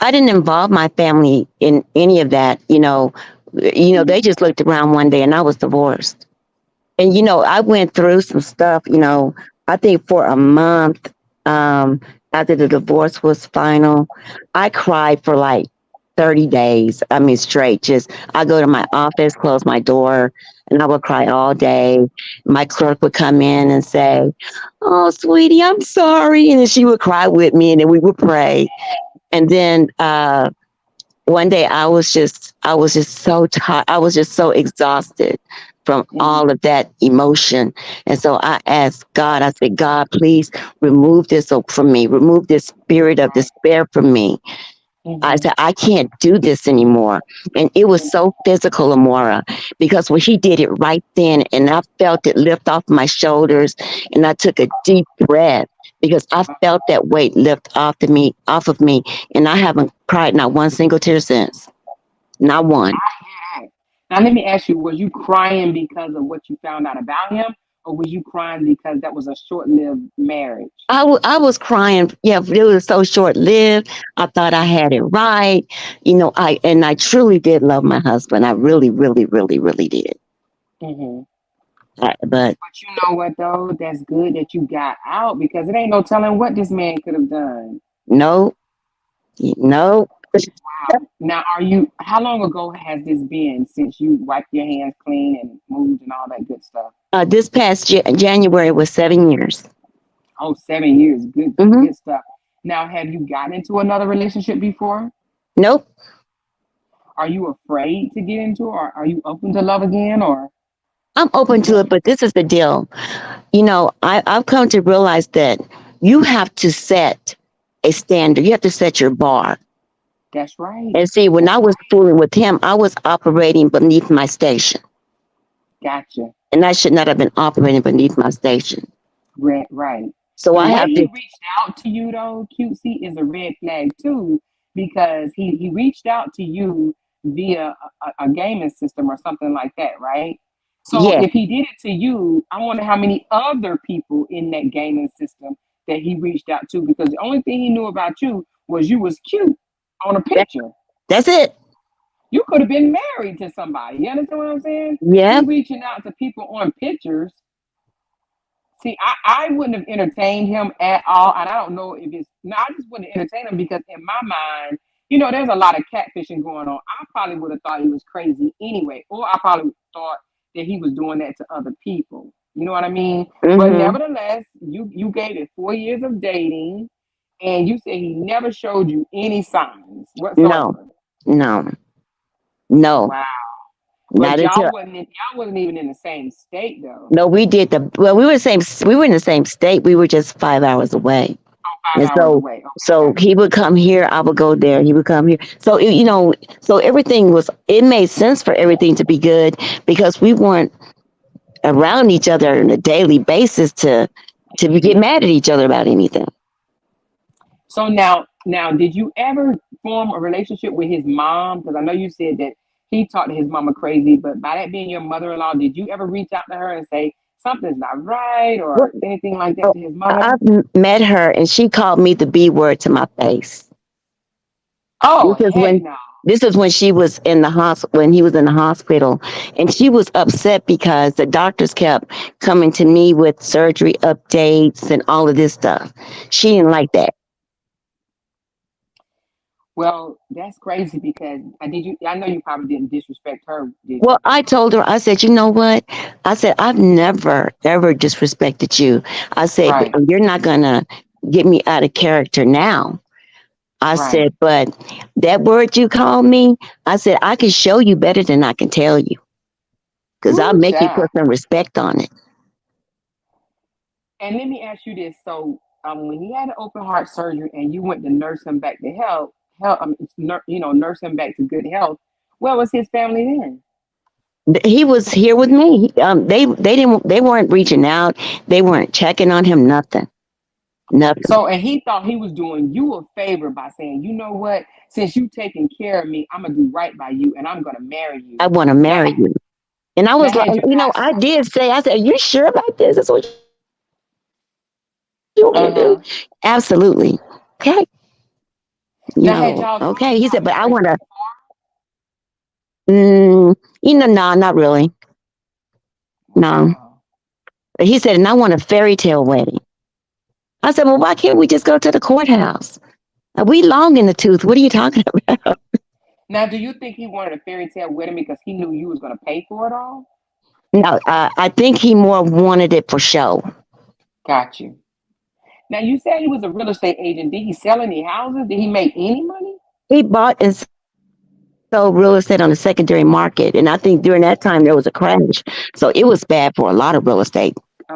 Speaker 2: I didn't involve my family in any of that. They
Speaker 1: Mhm.
Speaker 2: just looked around one day and I was divorced. And I went through some stuff, I think for a month, after the divorce was final. I cried for like 30 days. I mean, straight. Just I go to my office, close my door, and I would cry all day. My clerk would come in and say, "Oh, sweetie, I'm sorry," and then she would cry with me, and then we would pray. And then one day I was just so tired. I was just so exhausted from
Speaker 1: Mhm.
Speaker 2: all of that emotion. And so I asked God, I said, God, please remove this from me. Remove this spirit of
Speaker 1: Right.
Speaker 2: despair from me. I
Speaker 1: Mhm.
Speaker 2: said, I can't do this anymore. And it was so physical, Amora, because when he did it right then, and I felt it lift off my shoulders, and I took a deep breath because I felt that weight lift off of me, and I haven't cried not one single tear since. Not one.
Speaker 1: I hear that. Now, let me ask you: was you crying because of what you found out about him, or was you crying because that was a short-lived marriage?
Speaker 2: I was crying. Yeah, it was so short lived. I thought I had it right. I truly did love my husband. I really, really, really, really did.
Speaker 1: Hmm.
Speaker 2: But
Speaker 1: But you know what, though? That's good that you got out because it ain't no telling what this man could have done.
Speaker 2: no, no.
Speaker 1: Wow. Now, are you? How long ago has this been since you wiped your hands clean and moved and all that good stuff?
Speaker 2: This past January was 7 years.
Speaker 1: Oh, 7 years. Good, good,
Speaker 2: Hmm.
Speaker 1: good stuff. Now, have you gotten into another relationship before?
Speaker 2: Nope.
Speaker 1: Are you afraid to get into, or are you open to love again, or
Speaker 2: I'm open to
Speaker 1: what?
Speaker 2: it, but this is the deal. I've come to realize that you have to set a standard. You have to set your bar.
Speaker 1: That's right.
Speaker 2: And see, when I
Speaker 1: That's
Speaker 2: was
Speaker 1: right.
Speaker 2: fooling with him, I was operating beneath my station.
Speaker 1: Gotcha.
Speaker 2: And I should not have been operating beneath my station.
Speaker 1: Right, right.
Speaker 2: So
Speaker 1: The
Speaker 2: I
Speaker 1: way
Speaker 2: have
Speaker 1: he
Speaker 2: to,
Speaker 1: reached out to you though, cutesy, is a red flag too, because he reached out to you via a gaming system or something like that, right? So
Speaker 2: yeah,
Speaker 1: if he did it to you, I wonder how many other people in that gaming system that he reached out to, because the only thing he knew about you was you was cute on a
Speaker 2: that,
Speaker 1: picture.
Speaker 2: that's it.
Speaker 1: You could have been married to somebody. You understand what I'm saying?
Speaker 2: Yeah,
Speaker 1: He reaching out to people on pictures. See, I wouldn't have entertained him at all. And I don't know if it's, no, I just wouldn't entertain him because in my mind, there's a lot of catfishing going on. I probably would have thought he was crazy anyway. Or I probably thought that he was doing that to other people. You know what I mean? But
Speaker 2: hmm,
Speaker 1: nevertheless, you gave it 4 years of dating and you said he never showed you any signs
Speaker 2: no,
Speaker 1: whatsoever.
Speaker 2: no, no,
Speaker 1: Wow. But
Speaker 2: not until,
Speaker 1: y'all wasn't even in the same state though.
Speaker 2: no, we did well, we were in the same state. We were just 5 hours away.
Speaker 1: Oh, 5 hours
Speaker 2: And
Speaker 1: away. Okay,
Speaker 2: so
Speaker 1: got
Speaker 2: he
Speaker 1: you.
Speaker 2: would come here, I would go there, he would come here. So everything it made sense for everything to be good because we weren't around each other on a daily basis to get mad at each other about anything.
Speaker 1: So now, did you ever form a relationship with his mom? Because I know you said that he talked to his mama crazy, but by that being your mother-in-law, did you ever reach out to her and say something's not right
Speaker 2: Well,
Speaker 1: or anything like that
Speaker 2: oh,
Speaker 1: to his mother?
Speaker 2: I've met her and she called me the B word to my face. This
Speaker 1: Oh
Speaker 2: is
Speaker 1: heck
Speaker 2: when
Speaker 1: no!
Speaker 2: this is when she was in the hospital when he was in the hospital, and she was upset because the doctors kept coming to me with surgery updates and all of this stuff. She didn't like that.
Speaker 1: Well, that's crazy because I did you. I know you probably didn't disrespect her, did
Speaker 2: Well,
Speaker 1: you?
Speaker 2: I told her, I said, you know what? I said, I've never, ever disrespected you. I said,
Speaker 1: Right,
Speaker 2: you're not going to get me out of character now. I
Speaker 1: right.
Speaker 2: said, but that word you called me, I said, I can show you better than I can tell you because I'll
Speaker 1: Woo,
Speaker 2: make you
Speaker 1: child.
Speaker 2: put some respect on it.
Speaker 1: And let me ask you this: so, when he had an open heart surgery and you went to nurse him back to health, nurse him back to good health. Where was his family then?
Speaker 2: He was here with me. They weren't reaching out. They weren't checking on him. Nothing. Nothing.
Speaker 1: So, and he thought he was doing you a favor by saying, you know what? Since you taking care of me, I'm gonna do right by you, and I'm gonna marry
Speaker 2: I
Speaker 1: you.
Speaker 2: want to
Speaker 1: Now,
Speaker 2: marry you. And I
Speaker 1: now
Speaker 2: was like,
Speaker 1: had you
Speaker 2: I
Speaker 1: asked?
Speaker 2: did say, I said, are you sure about this? That's what you want me to do?
Speaker 1: Uh
Speaker 2: Absolutely.
Speaker 1: huh.
Speaker 2: Okay.
Speaker 1: Now, had y'all
Speaker 2: Okay.
Speaker 1: thought
Speaker 2: He said, but
Speaker 1: about
Speaker 2: I want
Speaker 1: marriage
Speaker 2: to,
Speaker 1: before?
Speaker 2: nah, not really. No.
Speaker 1: Wow.
Speaker 2: He said, and I want a fairy tale wedding. I said, well, why can't we just go to the courthouse? We long in the tooth. What are you talking about?
Speaker 1: Now, do you think he wanted a fairy tale wedding because he knew you was gonna pay for it all?
Speaker 2: No, I think he more wanted it for show.
Speaker 1: Got you. Now, you said he was a real estate agent. Did he sell any houses? Did he make any money?
Speaker 2: He bought and sold real estate on the secondary market. And I think during that time there was a crash. So it was bad for a lot of real estate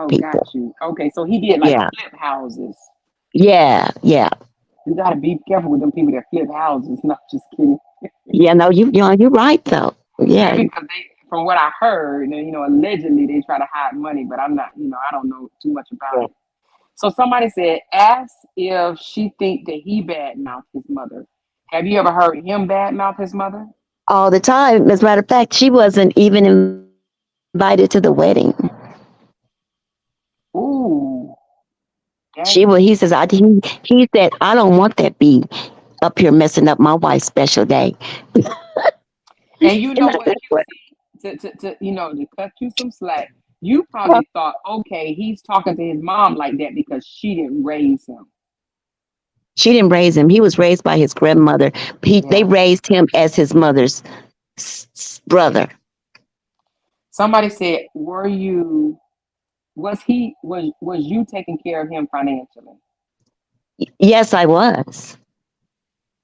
Speaker 2: people.
Speaker 1: Oh, got you. Okay, so he did
Speaker 2: Yeah.
Speaker 1: like flip houses.
Speaker 2: Yeah.
Speaker 1: You gotta be careful with them people that flip houses. Not just kidding.
Speaker 2: Yeah, no, you're right though.
Speaker 1: Yeah,
Speaker 2: Yeah.
Speaker 1: because from what I heard, allegedly they try to hide money, but I'm not, I don't know too much about it. So somebody said, ask if she think that he badmouthed his mother. Have you ever heard him badmouth his mother?
Speaker 2: all the time. As a matter of fact, she wasn't even invited to the wedding.
Speaker 1: Ooh,
Speaker 2: He
Speaker 1: that's
Speaker 2: says, he said, I don't want that be up here messing up my wife's special day.
Speaker 1: and you
Speaker 2: And
Speaker 1: know
Speaker 2: I
Speaker 1: what,
Speaker 2: said, what?
Speaker 1: QC, to to cut you some slack, you probably thought, okay, he's talking to his mom like that because she didn't raise him.
Speaker 2: She didn't raise him. He was raised by his grandmother. They
Speaker 1: Yeah.
Speaker 2: raised him as his mother's brother.
Speaker 1: Somebody said, were you was you taking care of him financially?
Speaker 2: Yes, I was.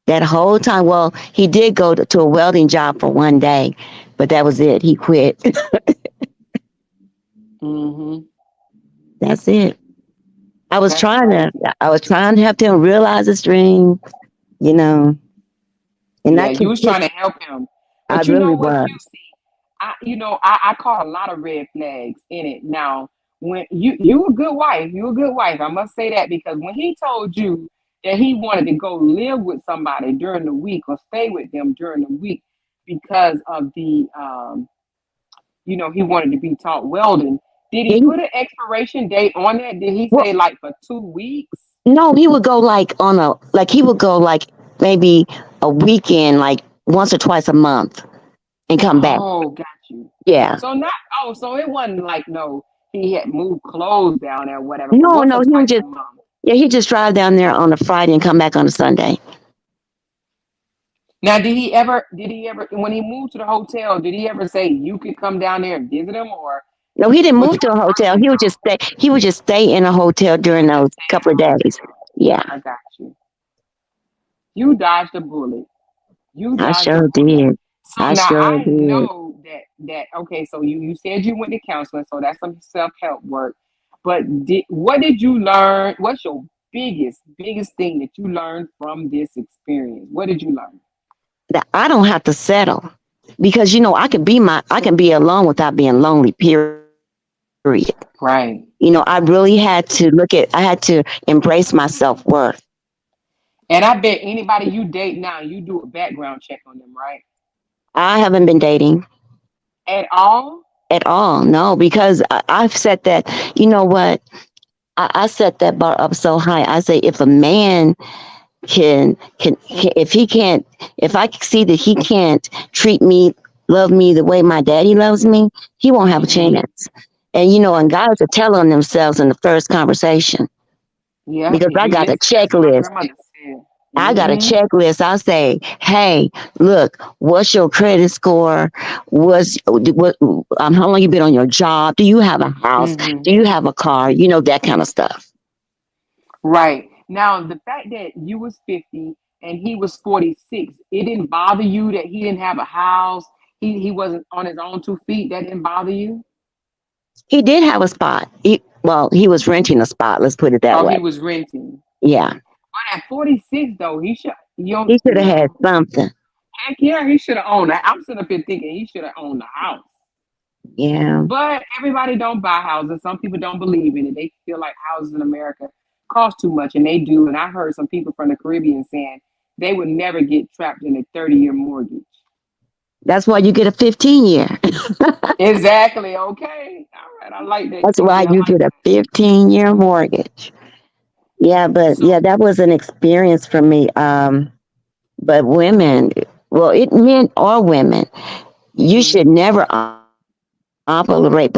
Speaker 2: That whole time. Well, he did go to a welding job for one day, but that was it. He quit.
Speaker 1: Mm-hmm.
Speaker 2: That's it. I was
Speaker 1: That's
Speaker 2: trying to,
Speaker 1: crazy.
Speaker 2: I was trying to help him realize his dream, you know, and
Speaker 1: Yeah, you was trying to help him.
Speaker 2: I
Speaker 1: But you know
Speaker 2: really
Speaker 1: what,
Speaker 2: was.
Speaker 1: QC? I caught a lot of red flags in it. Now, when you a good wife, you a good wife. I must say that because when he told you that he wanted to go live with somebody during the week or stay with them during the week because of the he wanted to be taught welding. Did he
Speaker 2: He,
Speaker 1: put an expiration date on that? Did he
Speaker 2: well,
Speaker 1: say like for 2 weeks?
Speaker 2: no, he would go like he would go like maybe a weekend, like once or twice a month and come back.
Speaker 1: Oh, got you.
Speaker 2: Yeah.
Speaker 1: So not so it wasn't like no he had moved clothes down there or whatever, but
Speaker 2: No,
Speaker 1: once or
Speaker 2: no, he would
Speaker 1: twice a
Speaker 2: just,
Speaker 1: month.
Speaker 2: yeah, he just drive down there on a Friday and come back on a Sunday.
Speaker 1: Now did he ever when he moved to the hotel, did he ever say you could come down there and visit him or
Speaker 2: No, he didn't
Speaker 1: was
Speaker 2: move
Speaker 1: it
Speaker 2: to
Speaker 1: a
Speaker 2: a hotel.
Speaker 1: first
Speaker 2: He would just
Speaker 1: encounter?
Speaker 2: stay. He would just stay in a hotel
Speaker 1: He
Speaker 2: during
Speaker 1: would just
Speaker 2: those
Speaker 1: stay in
Speaker 2: couple
Speaker 1: the
Speaker 2: of days.
Speaker 1: hotel.
Speaker 2: Yeah,
Speaker 1: I got you. You dodged a bullet. You
Speaker 2: I
Speaker 1: dodged a
Speaker 2: sure
Speaker 1: bullet.
Speaker 2: did.
Speaker 1: So
Speaker 2: I
Speaker 1: now
Speaker 2: sure
Speaker 1: I
Speaker 2: did.
Speaker 1: know that okay, so you said you went to counseling, so that's some self-help work. But what did you learn? What's your biggest thing that you learned from this experience? What did you learn?
Speaker 2: That I don't have to settle because I can be alone without being lonely. Period. You know,
Speaker 1: Right.
Speaker 2: I really had to I had to embrace my self worth.
Speaker 1: And I bet anybody you date now, you do a background check on them, right?
Speaker 2: I haven't been dating
Speaker 1: At all?
Speaker 2: at all. No, because I've said that. You know what? I set that bar up so high. I say if a man can if he can't if I see that he can't treat me love me the way my daddy loves me, he won't have a
Speaker 1: Mm-hmm.
Speaker 2: chance. And and guys are telling themselves in the first conversation
Speaker 1: Yep.
Speaker 2: because
Speaker 1: If you listen, that's what my grandmother said.
Speaker 2: I got a
Speaker 1: Mm-hmm.
Speaker 2: checklist. I say, hey, look, what's your credit score? How long you been on your job? Do you have a house?
Speaker 1: Mm-hmm.
Speaker 2: Do you have a car? That kind of stuff.
Speaker 1: Right. Now, the fact that you was 50 and he was 46, it didn't bother you that he didn't have a house. He wasn't on his own 2 feet. That didn't bother you.
Speaker 2: He did have a spot. He was renting a spot. Let's put it that
Speaker 1: Oh,
Speaker 2: way.
Speaker 1: he was renting.
Speaker 2: Yeah.
Speaker 1: But at 46, though, he should. You don't.
Speaker 2: He should have had
Speaker 1: Well,
Speaker 2: something.
Speaker 1: heck yeah, he should have owned it. I'm sitting up here thinking he should have owned the house.
Speaker 2: Yeah.
Speaker 1: But everybody don't buy houses. Some people don't believe in it. They feel like houses in America cost too much, and they do. And I heard some people from the Caribbean saying they would never get trapped in a 30-year mortgage.
Speaker 2: That's why you get a 15-year.
Speaker 1: Exactly. Okay. All right. I like that,
Speaker 2: That's
Speaker 1: QC.
Speaker 2: why
Speaker 1: I
Speaker 2: you
Speaker 1: like
Speaker 2: get a
Speaker 1: that.
Speaker 2: 15-year mortgage. Yeah, but
Speaker 1: So,
Speaker 2: yeah, that was an experience for me. But women, well, it men or women, you
Speaker 1: mhm.
Speaker 2: should never operate below your station.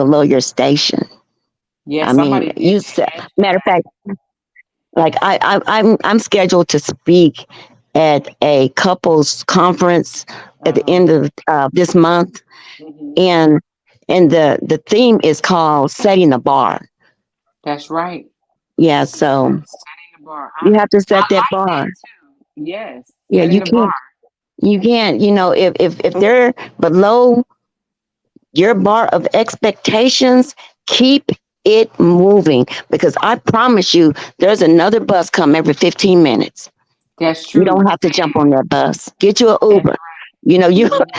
Speaker 2: I mean,
Speaker 1: Yeah, somebody did
Speaker 2: matter of
Speaker 1: that.
Speaker 2: fact,
Speaker 1: Ask you that.
Speaker 2: like I'm scheduled to speak at a couples conference at the
Speaker 1: Uh-huh.
Speaker 2: end of this month,
Speaker 1: Hmm.
Speaker 2: and the theme is called setting the bar.
Speaker 1: That's right.
Speaker 2: Yeah, so
Speaker 1: Setting the bar.
Speaker 2: you have to
Speaker 1: I
Speaker 2: set that
Speaker 1: like
Speaker 2: bar.
Speaker 1: that too. Yes.
Speaker 2: Yeah,
Speaker 1: Setting the bar.
Speaker 2: you can't, if they're below your bar of expectations, keep it moving because I promise you there's another bus come every 15 minutes.
Speaker 1: That's
Speaker 2: You
Speaker 1: true.
Speaker 2: don't have to
Speaker 1: Say
Speaker 2: jump on that bus. Get you an
Speaker 1: that's
Speaker 2: Uber. You
Speaker 1: right. Hmm.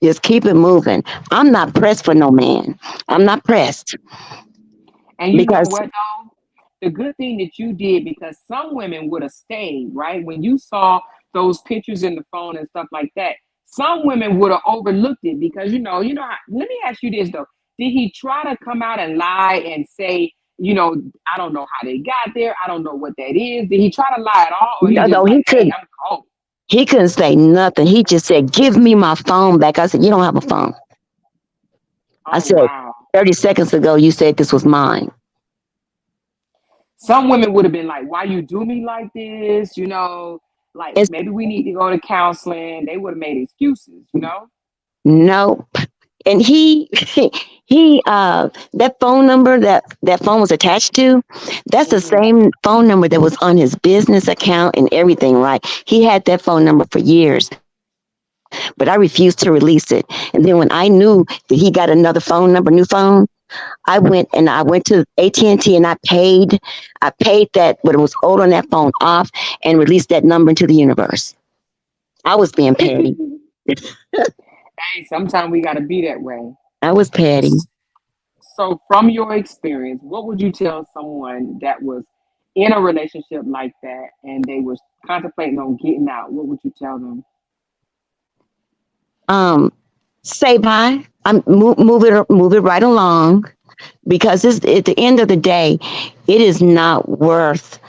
Speaker 2: just keep it moving. I'm not pressed for no man. I'm not pressed
Speaker 1: And you know
Speaker 2: because
Speaker 1: what though? The good thing that you did because some women would have stayed, right? When you saw those pictures in the phone and stuff like that, Some women would have overlooked it because let me ask you this though. Did he try to come out and lie and say, I don't know how they got there. I don't know what that is. Did he try to lie at all? Or he
Speaker 2: No,
Speaker 1: just
Speaker 2: no,
Speaker 1: like, hey, I'm cold.
Speaker 2: he couldn't say nothing. He just said, "Give me my phone back." I said, "You don't have a phone." I
Speaker 1: Oh
Speaker 2: said,
Speaker 1: wow.
Speaker 2: 30 seconds ago, you said this was mine.
Speaker 1: Some women would have been like, why you do me like this? Like
Speaker 2: It's
Speaker 1: maybe we need to go to counseling. They would have made excuses.
Speaker 2: no. And that phone number that phone was attached to, that's the
Speaker 1: Hmm.
Speaker 2: same phone number that was on his business account and everything, right? He had that phone number for years, but I refused to release it. And then when I knew that he got another phone number, new phone, I went to AT&T and I paid that what was owed on that phone off and released that number into the universe. I was being petty.
Speaker 1: Hey, sometimes we got to be that way.
Speaker 2: I was petty.
Speaker 1: So, from your experience, what would you tell someone that was in a relationship like that and they was contemplating on getting out? What would you tell them?
Speaker 2: Um, Say bye. Move it right along because at the end of the day, it is not worth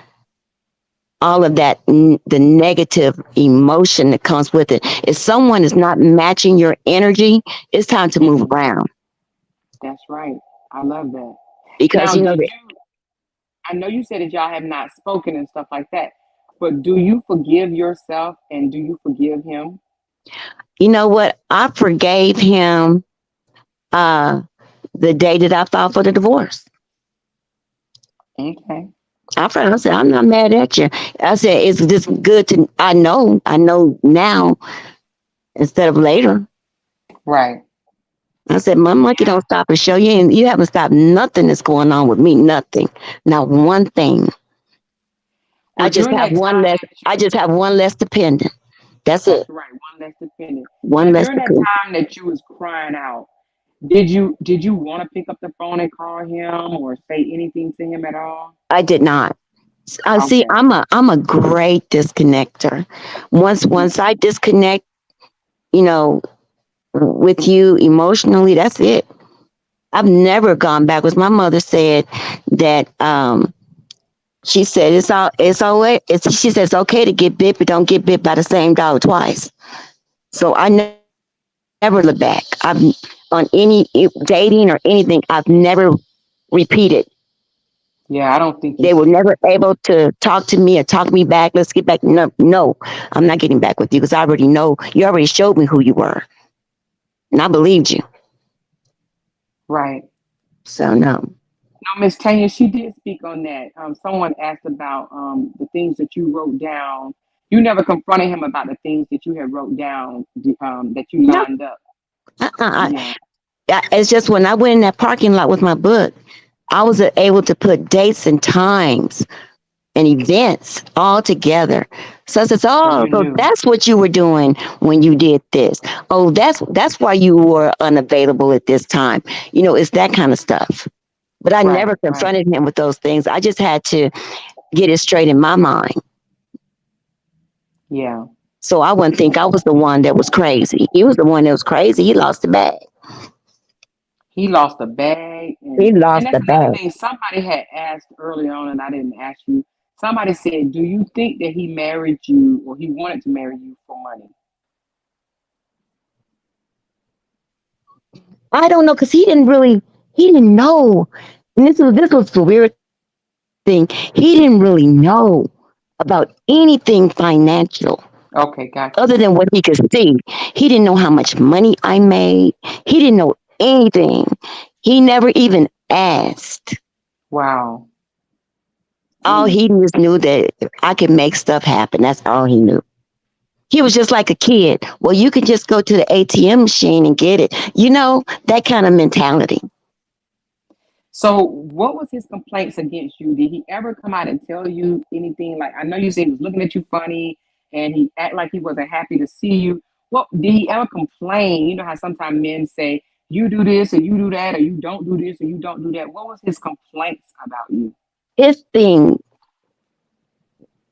Speaker 2: all of the negative emotion that comes with it. If someone is not matching your energy, it's time to move
Speaker 1: Hmm.
Speaker 2: around
Speaker 1: That's right. I love that.
Speaker 2: because
Speaker 1: Now, I know you said that y'all have not spoken and stuff like that, but do you forgive yourself and do you forgive him?
Speaker 2: you know what? I forgave him uh, the day that I filed for the divorce.
Speaker 1: Okay.
Speaker 2: I said, I'm not mad at you. I said, it's just good to, I know now instead of later.
Speaker 1: Right.
Speaker 2: I said, my monkey
Speaker 1: Yeah.
Speaker 2: don't stop and show you, and you haven't stopped nothing that's going on with me, nothing. Not one thing. I
Speaker 1: Well,
Speaker 2: just
Speaker 1: during
Speaker 2: have
Speaker 1: that
Speaker 2: one
Speaker 1: time
Speaker 2: less,
Speaker 1: that
Speaker 2: I
Speaker 1: you,
Speaker 2: just have one less dependent. That's
Speaker 1: that's
Speaker 2: it.
Speaker 1: right, one less dependent.
Speaker 2: One
Speaker 1: Now,
Speaker 2: less
Speaker 1: during that
Speaker 2: dependent.
Speaker 1: time that you was crying out, did you want to pick up the phone and call him or say anything to him at all?
Speaker 2: I did not. I see.
Speaker 1: Okay.
Speaker 2: I'm a great disconnector. Once I disconnect, you know, with you emotionally, that's it. I've never gone backwards. My mother said that she said it's always she said it's okay to get bit, but don't get bit by the same dog twice. So I never look back. I've on any dating or anything. I've never repeated.
Speaker 1: Yeah, I don't think you
Speaker 2: They were
Speaker 1: should.
Speaker 2: never able to talk to me or talk me back. Let's get back. No, no, I'm not getting back with you because I already know you already showed me who you were, and I believed you.
Speaker 1: Right.
Speaker 2: So no,
Speaker 1: No, Miss Tanya, she did speak on that. Someone asked about the things that you wrote down. You never confronted him about the things that you had wrote down that you
Speaker 2: no.
Speaker 1: lined up.
Speaker 2: Uh-uh.
Speaker 1: Yeah.
Speaker 2: It's just when I went in that parking lot with my book, I was able to put dates and times and events all together. So I said,
Speaker 1: So
Speaker 2: "Oh,
Speaker 1: you
Speaker 2: so
Speaker 1: knew.
Speaker 2: that's what you were doing when you did this. Oh, that's why you were unavailable at this time. It's that kind of stuff." But I
Speaker 1: Right.
Speaker 2: never
Speaker 1: Right.
Speaker 2: confronted him with those things. I just had to get it straight in my mind.
Speaker 1: Yeah.
Speaker 2: So I wouldn't think I was the one that was crazy. He was the one that was crazy. He lost the bag.
Speaker 1: He lost a bag,
Speaker 2: He
Speaker 1: and
Speaker 2: lost
Speaker 1: that's
Speaker 2: the
Speaker 1: another
Speaker 2: bag.
Speaker 1: thing. Somebody had asked early on, and I didn't ask you. Somebody said, "Do you think that he married you, or he wanted to marry you for money?"
Speaker 2: I don't know because he didn't know. And this was the weird thing. He didn't really know about anything financial
Speaker 1: Okay, got
Speaker 2: other than
Speaker 1: you.
Speaker 2: what he could see. He didn't know how much money I made. He didn't know anything. He never even asked.
Speaker 1: Wow.
Speaker 2: All he just knew that I could make stuff happen. That's all he knew. He was just like a kid. Well, you can just go to the ATM machine and get it. That kind of mentality.
Speaker 1: So, what was his complaints against you? Did he ever come out and tell you anything? Like, I know you said he was looking at you funny, and he act like he wasn't happy to see you. What did he ever complain? You know how sometimes men say you do this or you do that, or you don't do this or you don't do that. What was his complaints about you?
Speaker 2: His thing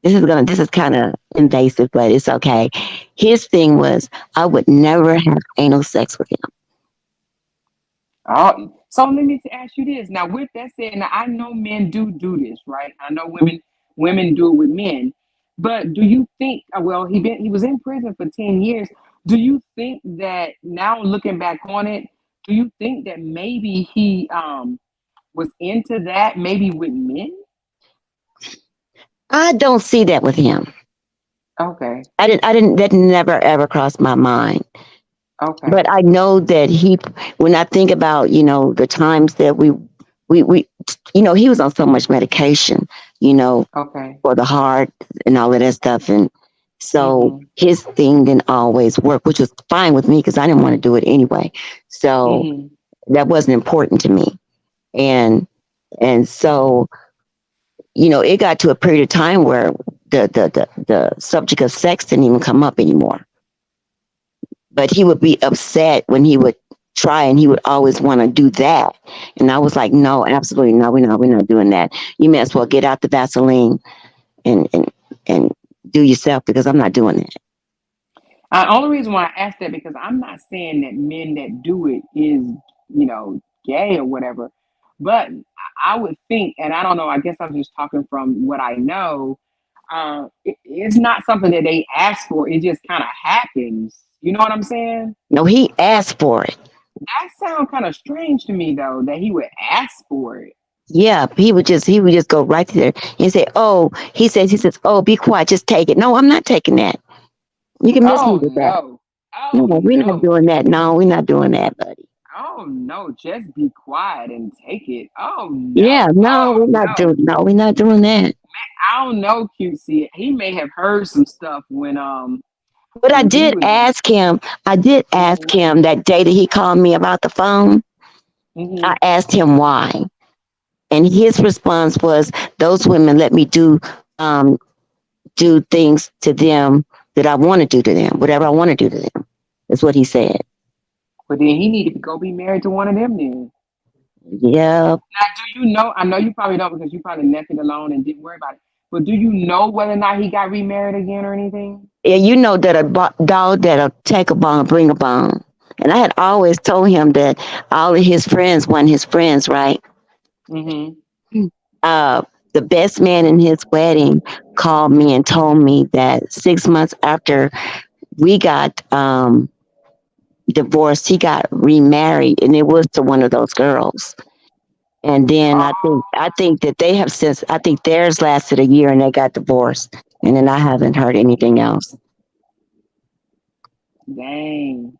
Speaker 2: This is kind of invasive, but it's okay. His thing was I would never have anal sex with him.
Speaker 1: Oh, so let me ask you this. Now, with that said, now I know men do this, right? I know women do it with men, but do you think? Well, he was in prison for 10 years. Do you think that now looking back on it, do you think that maybe he was into that, maybe with men?
Speaker 2: I don't see that with him.
Speaker 1: Okay,
Speaker 2: I didn't, that never ever crossed my mind.
Speaker 1: okay,
Speaker 2: But I know that when I think about, the times that we, he was on so much medication, you know,
Speaker 1: okay.
Speaker 2: for the heart and all of that stuff. And so
Speaker 1: Mhm,
Speaker 2: his thing didn't always work, which was fine with me because I didn't want to do it anyway. So
Speaker 1: mhm.
Speaker 2: that wasn't important to me. And, and so, it got to a period of time where the subject of sex didn't even come up anymore. But he would be upset when he would try and he would always want to do that. And I was like, no, absolutely no, we're not doing that. You may as well get out the Vaseline and and do yourself because I'm not doing it.
Speaker 1: Only reason why I asked that because I'm not saying that men that do it is, gay or whatever, but I would think, and I don't know. I guess I'm just talking from what I know. It's not something that they ask for. It just kind of happens. You know what I'm saying?
Speaker 2: No, he asked for it.
Speaker 1: That sounds kind of strange to me, though, that he would ask for it.
Speaker 2: Yeah, he would just go right there and say, "Oh," he says, "Oh, be quiet, just take it." No, I'm not taking that. You can miss me
Speaker 1: Oh
Speaker 2: with that.
Speaker 1: no!
Speaker 2: No,
Speaker 1: Oh
Speaker 2: we're not
Speaker 1: no!
Speaker 2: doing that. No, we're not doing that, buddy.
Speaker 1: Oh no! Just be quiet and take it. Oh
Speaker 2: Yeah,
Speaker 1: no!
Speaker 2: no,
Speaker 1: Oh
Speaker 2: we're not
Speaker 1: no!
Speaker 2: doing. No, we're not doing that.
Speaker 1: I don't know, QC. He may have heard some stuff
Speaker 2: But
Speaker 1: when he was.
Speaker 2: I did ask
Speaker 1: Hmm.
Speaker 2: him that day that he called me about the phone. I
Speaker 1: Hmm.
Speaker 2: asked him why. And his response was, those women let me um, do things to them that I want to do to them, whatever I want to do to them. That's what he said.
Speaker 1: But then he needed to go be married to one of them. Then
Speaker 2: Yeah.
Speaker 1: now, do you know? I know you probably don't because you probably left it alone and didn't worry about it. But do you know whether or not he got remarried again or anything?
Speaker 2: Yeah, you know that a dog that'll take a bone, bring a bone. And I had always told him that all of his friends weren't his friends, right?
Speaker 1: Hmm.
Speaker 2: Uh, the best man in his wedding called me and told me that 6 months after we got divorced, he got remarried, and it was to one of those girls. And then I think that they have since I think theirs lasted a year and they got divorced. And then I haven't heard anything else.
Speaker 1: Dang,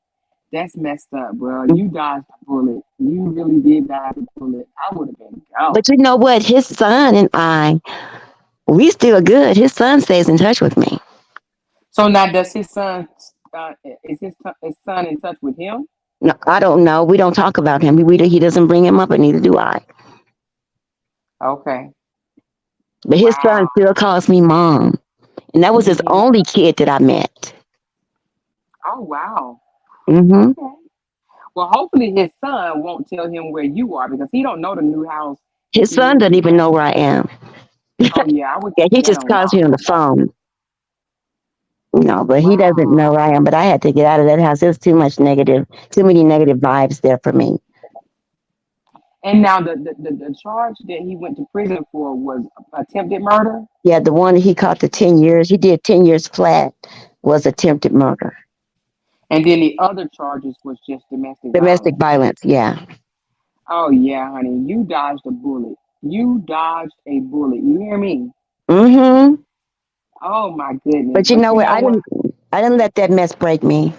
Speaker 1: that's messed up, bro. You dodged a bullet. You really did dodge a bullet. I would have been gone.
Speaker 2: But you know what? His son and I, we still good. His son stays in touch with me.
Speaker 1: So now, does his son? Is his son in touch with him?
Speaker 2: No, I don't know. We don't talk about him. He doesn't bring him up, and neither do I.
Speaker 1: Okay.
Speaker 2: But his son
Speaker 1: Wow.
Speaker 2: still calls me mom. And that was his
Speaker 1: Hmm.
Speaker 2: only kid that I met.
Speaker 1: Oh wow.
Speaker 2: Hmm.
Speaker 1: Okay. Well, hopefully his son won't tell him where you are because he don't know the new house that
Speaker 2: His
Speaker 1: you
Speaker 2: son
Speaker 1: moved
Speaker 2: doesn't
Speaker 1: to
Speaker 2: even
Speaker 1: now.
Speaker 2: know where I am.
Speaker 1: Oh yeah, I would
Speaker 2: Yeah,
Speaker 1: keep
Speaker 2: he
Speaker 1: that
Speaker 2: just
Speaker 1: on
Speaker 2: calls me on the
Speaker 1: lock.
Speaker 2: phone. No, but he doesn't
Speaker 1: Wow.
Speaker 2: know where I am. But I had to get out of that house. There's too many negative vibes there for me.
Speaker 1: And now the charge that he went to prison for was attempted murder,
Speaker 2: Yeah, the one he caught the 10 years, he did 10 years flat, was attempted murder.
Speaker 1: and then the other charges was just domestic
Speaker 2: Domestic
Speaker 1: violence.
Speaker 2: violence, yeah.
Speaker 1: Oh yeah, honey, you dodged a bullet. You dodged a bullet. You hear me?
Speaker 2: Hmm.
Speaker 1: Oh my goodness.
Speaker 2: But you
Speaker 1: But
Speaker 2: know
Speaker 1: you
Speaker 2: what?
Speaker 1: know what?
Speaker 2: I didn't let that mess break me.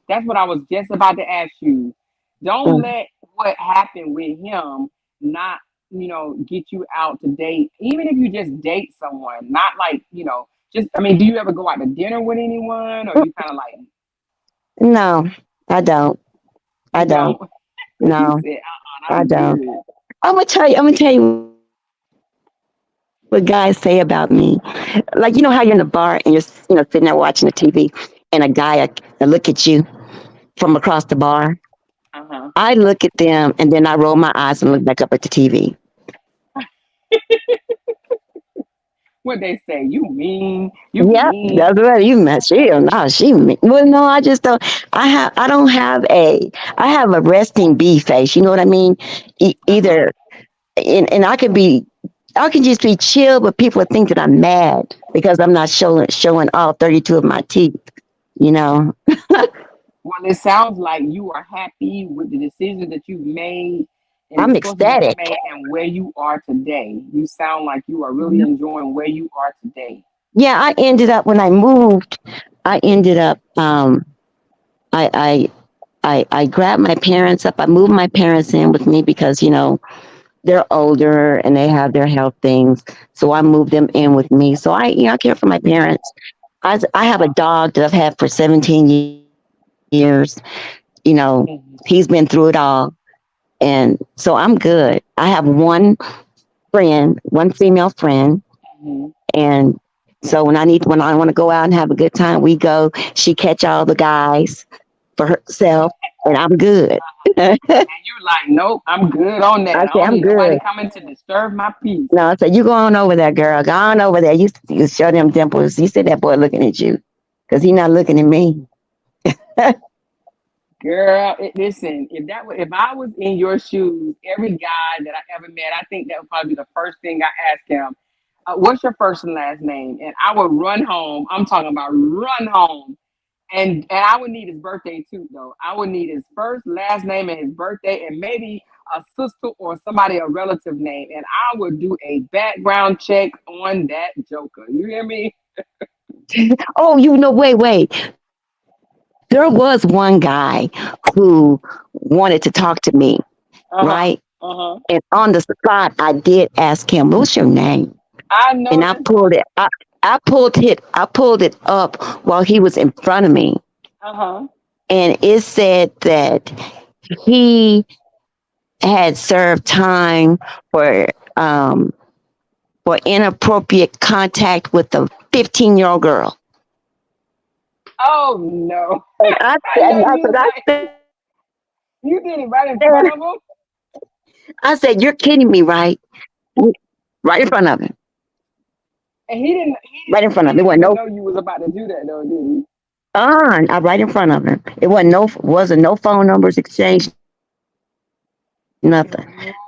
Speaker 1: That's what I was just about to ask you. Don't
Speaker 2: Mm.
Speaker 1: let what happened with him not, get you out to date. Even if you just date someone, not like, just, I mean, do you ever go out to dinner with anyone or you kind of like,
Speaker 2: No, I don't. I
Speaker 1: you
Speaker 2: don't.
Speaker 1: don't? You
Speaker 2: No,
Speaker 1: said,
Speaker 2: I
Speaker 1: I'm
Speaker 2: don't.
Speaker 1: good.
Speaker 2: I'm gonna tell you what guys say about me. Like, you know how you're in the bar and you're sitting there watching the TV and a guy look at you from across the bar.
Speaker 1: Uh-huh.
Speaker 2: I look at them and then I roll my eyes and look back up at the TV.
Speaker 1: What they say? You mean? You
Speaker 2: Yep,
Speaker 1: mean?
Speaker 2: that's right. You met she no, well no, I just don't I don't have I have a resting bee face, you know what I mean?
Speaker 1: Uh huh.
Speaker 2: Either and I can just be chill, but people would think that I'm mad because I'm not showing all 32 of my teeth, you know.
Speaker 1: Well, it sounds like you are happy with the decisions that you've made and the
Speaker 2: I'm
Speaker 1: choices that you
Speaker 2: ecstatic.
Speaker 1: made and where you are today. You sound like you are really enjoying where you are today.
Speaker 2: Yeah, I ended up when I moved, I ended up I I I grabbed my parents up. I moved my parents in with me because, they're older and they have their health things. So I moved them in with me. So I care for my parents. I have a dog that I've had for 17 years. He's been through it
Speaker 1: Hmm.
Speaker 2: all. And so I'm good. I have one female friend.
Speaker 1: Hmm.
Speaker 2: And so when I want to go out and have a good time, we go. She catch all the guys for herself, and I'm good. I
Speaker 1: And you like, nope, I'm good on that. I
Speaker 2: say
Speaker 1: don't
Speaker 2: I'm
Speaker 1: need nobody
Speaker 2: good.
Speaker 1: coming to disturb my peace.
Speaker 2: No, I said you go on over there, girl. Go on over there. You show them dimples. You see that boy looking at you, because he not looking at me.
Speaker 1: Girl, listen, if I was in your shoes, every guy that I ever met, I think that would probably be the first thing I ask him. What's your first and last name? And I would run home. I'm talking about run home. And I would need his birthday too, though. I would need his first, last name, and his birthday, and maybe a sister or somebody, a relative name. And I would do a background check on that joker. You hear me?
Speaker 2: Oh, wait. There was one guy who wanted to talk to me,
Speaker 1: Uh
Speaker 2: right?
Speaker 1: huh. Uh huh.
Speaker 2: And on the spot, I did ask him, "What's your name?"
Speaker 1: I
Speaker 2: And
Speaker 1: know that's right.
Speaker 2: I pulled it up while he was in front of me,
Speaker 1: Uh huh.
Speaker 2: and it said that he had served time for um for inappropriate contact with a 15-year-old girl.
Speaker 1: Oh no.
Speaker 2: And I
Speaker 1: I
Speaker 2: said,
Speaker 1: know
Speaker 2: that's
Speaker 1: you
Speaker 2: what
Speaker 1: was
Speaker 2: I
Speaker 1: like,
Speaker 2: said.
Speaker 1: you did it right in front of him.
Speaker 2: I said, you're kidding me, right? Right in front of him.
Speaker 1: And
Speaker 2: Right in front
Speaker 1: he
Speaker 2: of him. It
Speaker 1: didn't
Speaker 2: wasn't
Speaker 1: even
Speaker 2: no
Speaker 1: know you was about to do that though, did he?
Speaker 2: right in front of him. It wasn't no phone numbers exchanged, nothing. I said, no,
Speaker 1: Oh
Speaker 2: dude, no.
Speaker 1: my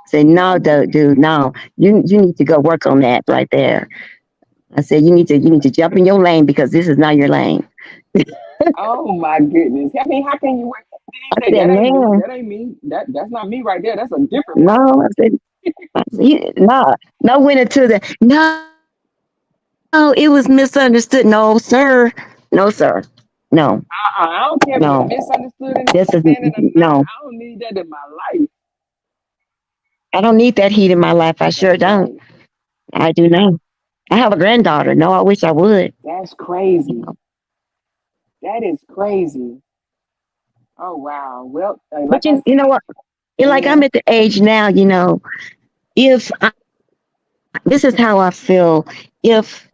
Speaker 2: You
Speaker 1: goodness.
Speaker 2: need to go work on that right there. I said, you need to jump in your lane because this is not your lane.
Speaker 1: Oh my goodness. I mean, how can you wait? Did he
Speaker 2: I
Speaker 1: say
Speaker 2: said,
Speaker 1: that ain't me?
Speaker 2: man,
Speaker 1: That ain't me. That's not me right there. That's a different
Speaker 2: no.
Speaker 1: person.
Speaker 2: No, no, went into the no. It was misunderstood. No, sir. No, sir. No,
Speaker 1: I don't care
Speaker 2: no.
Speaker 1: if it's misunderstood and
Speaker 2: This is
Speaker 1: understanding or not.
Speaker 2: no.
Speaker 1: I don't need that in my life.
Speaker 2: I don't need that heat in my life. I sure
Speaker 1: That's
Speaker 2: don't.
Speaker 1: right.
Speaker 2: I do not. I have a granddaughter. No, I wish I would.
Speaker 1: That's
Speaker 2: You
Speaker 1: crazy.
Speaker 2: know.
Speaker 1: That is crazy. Oh wow. Well,
Speaker 2: But
Speaker 1: like I
Speaker 2: you know
Speaker 1: said,
Speaker 2: what? Like I'm
Speaker 1: mm,
Speaker 2: at the age now. If this is how I feel, if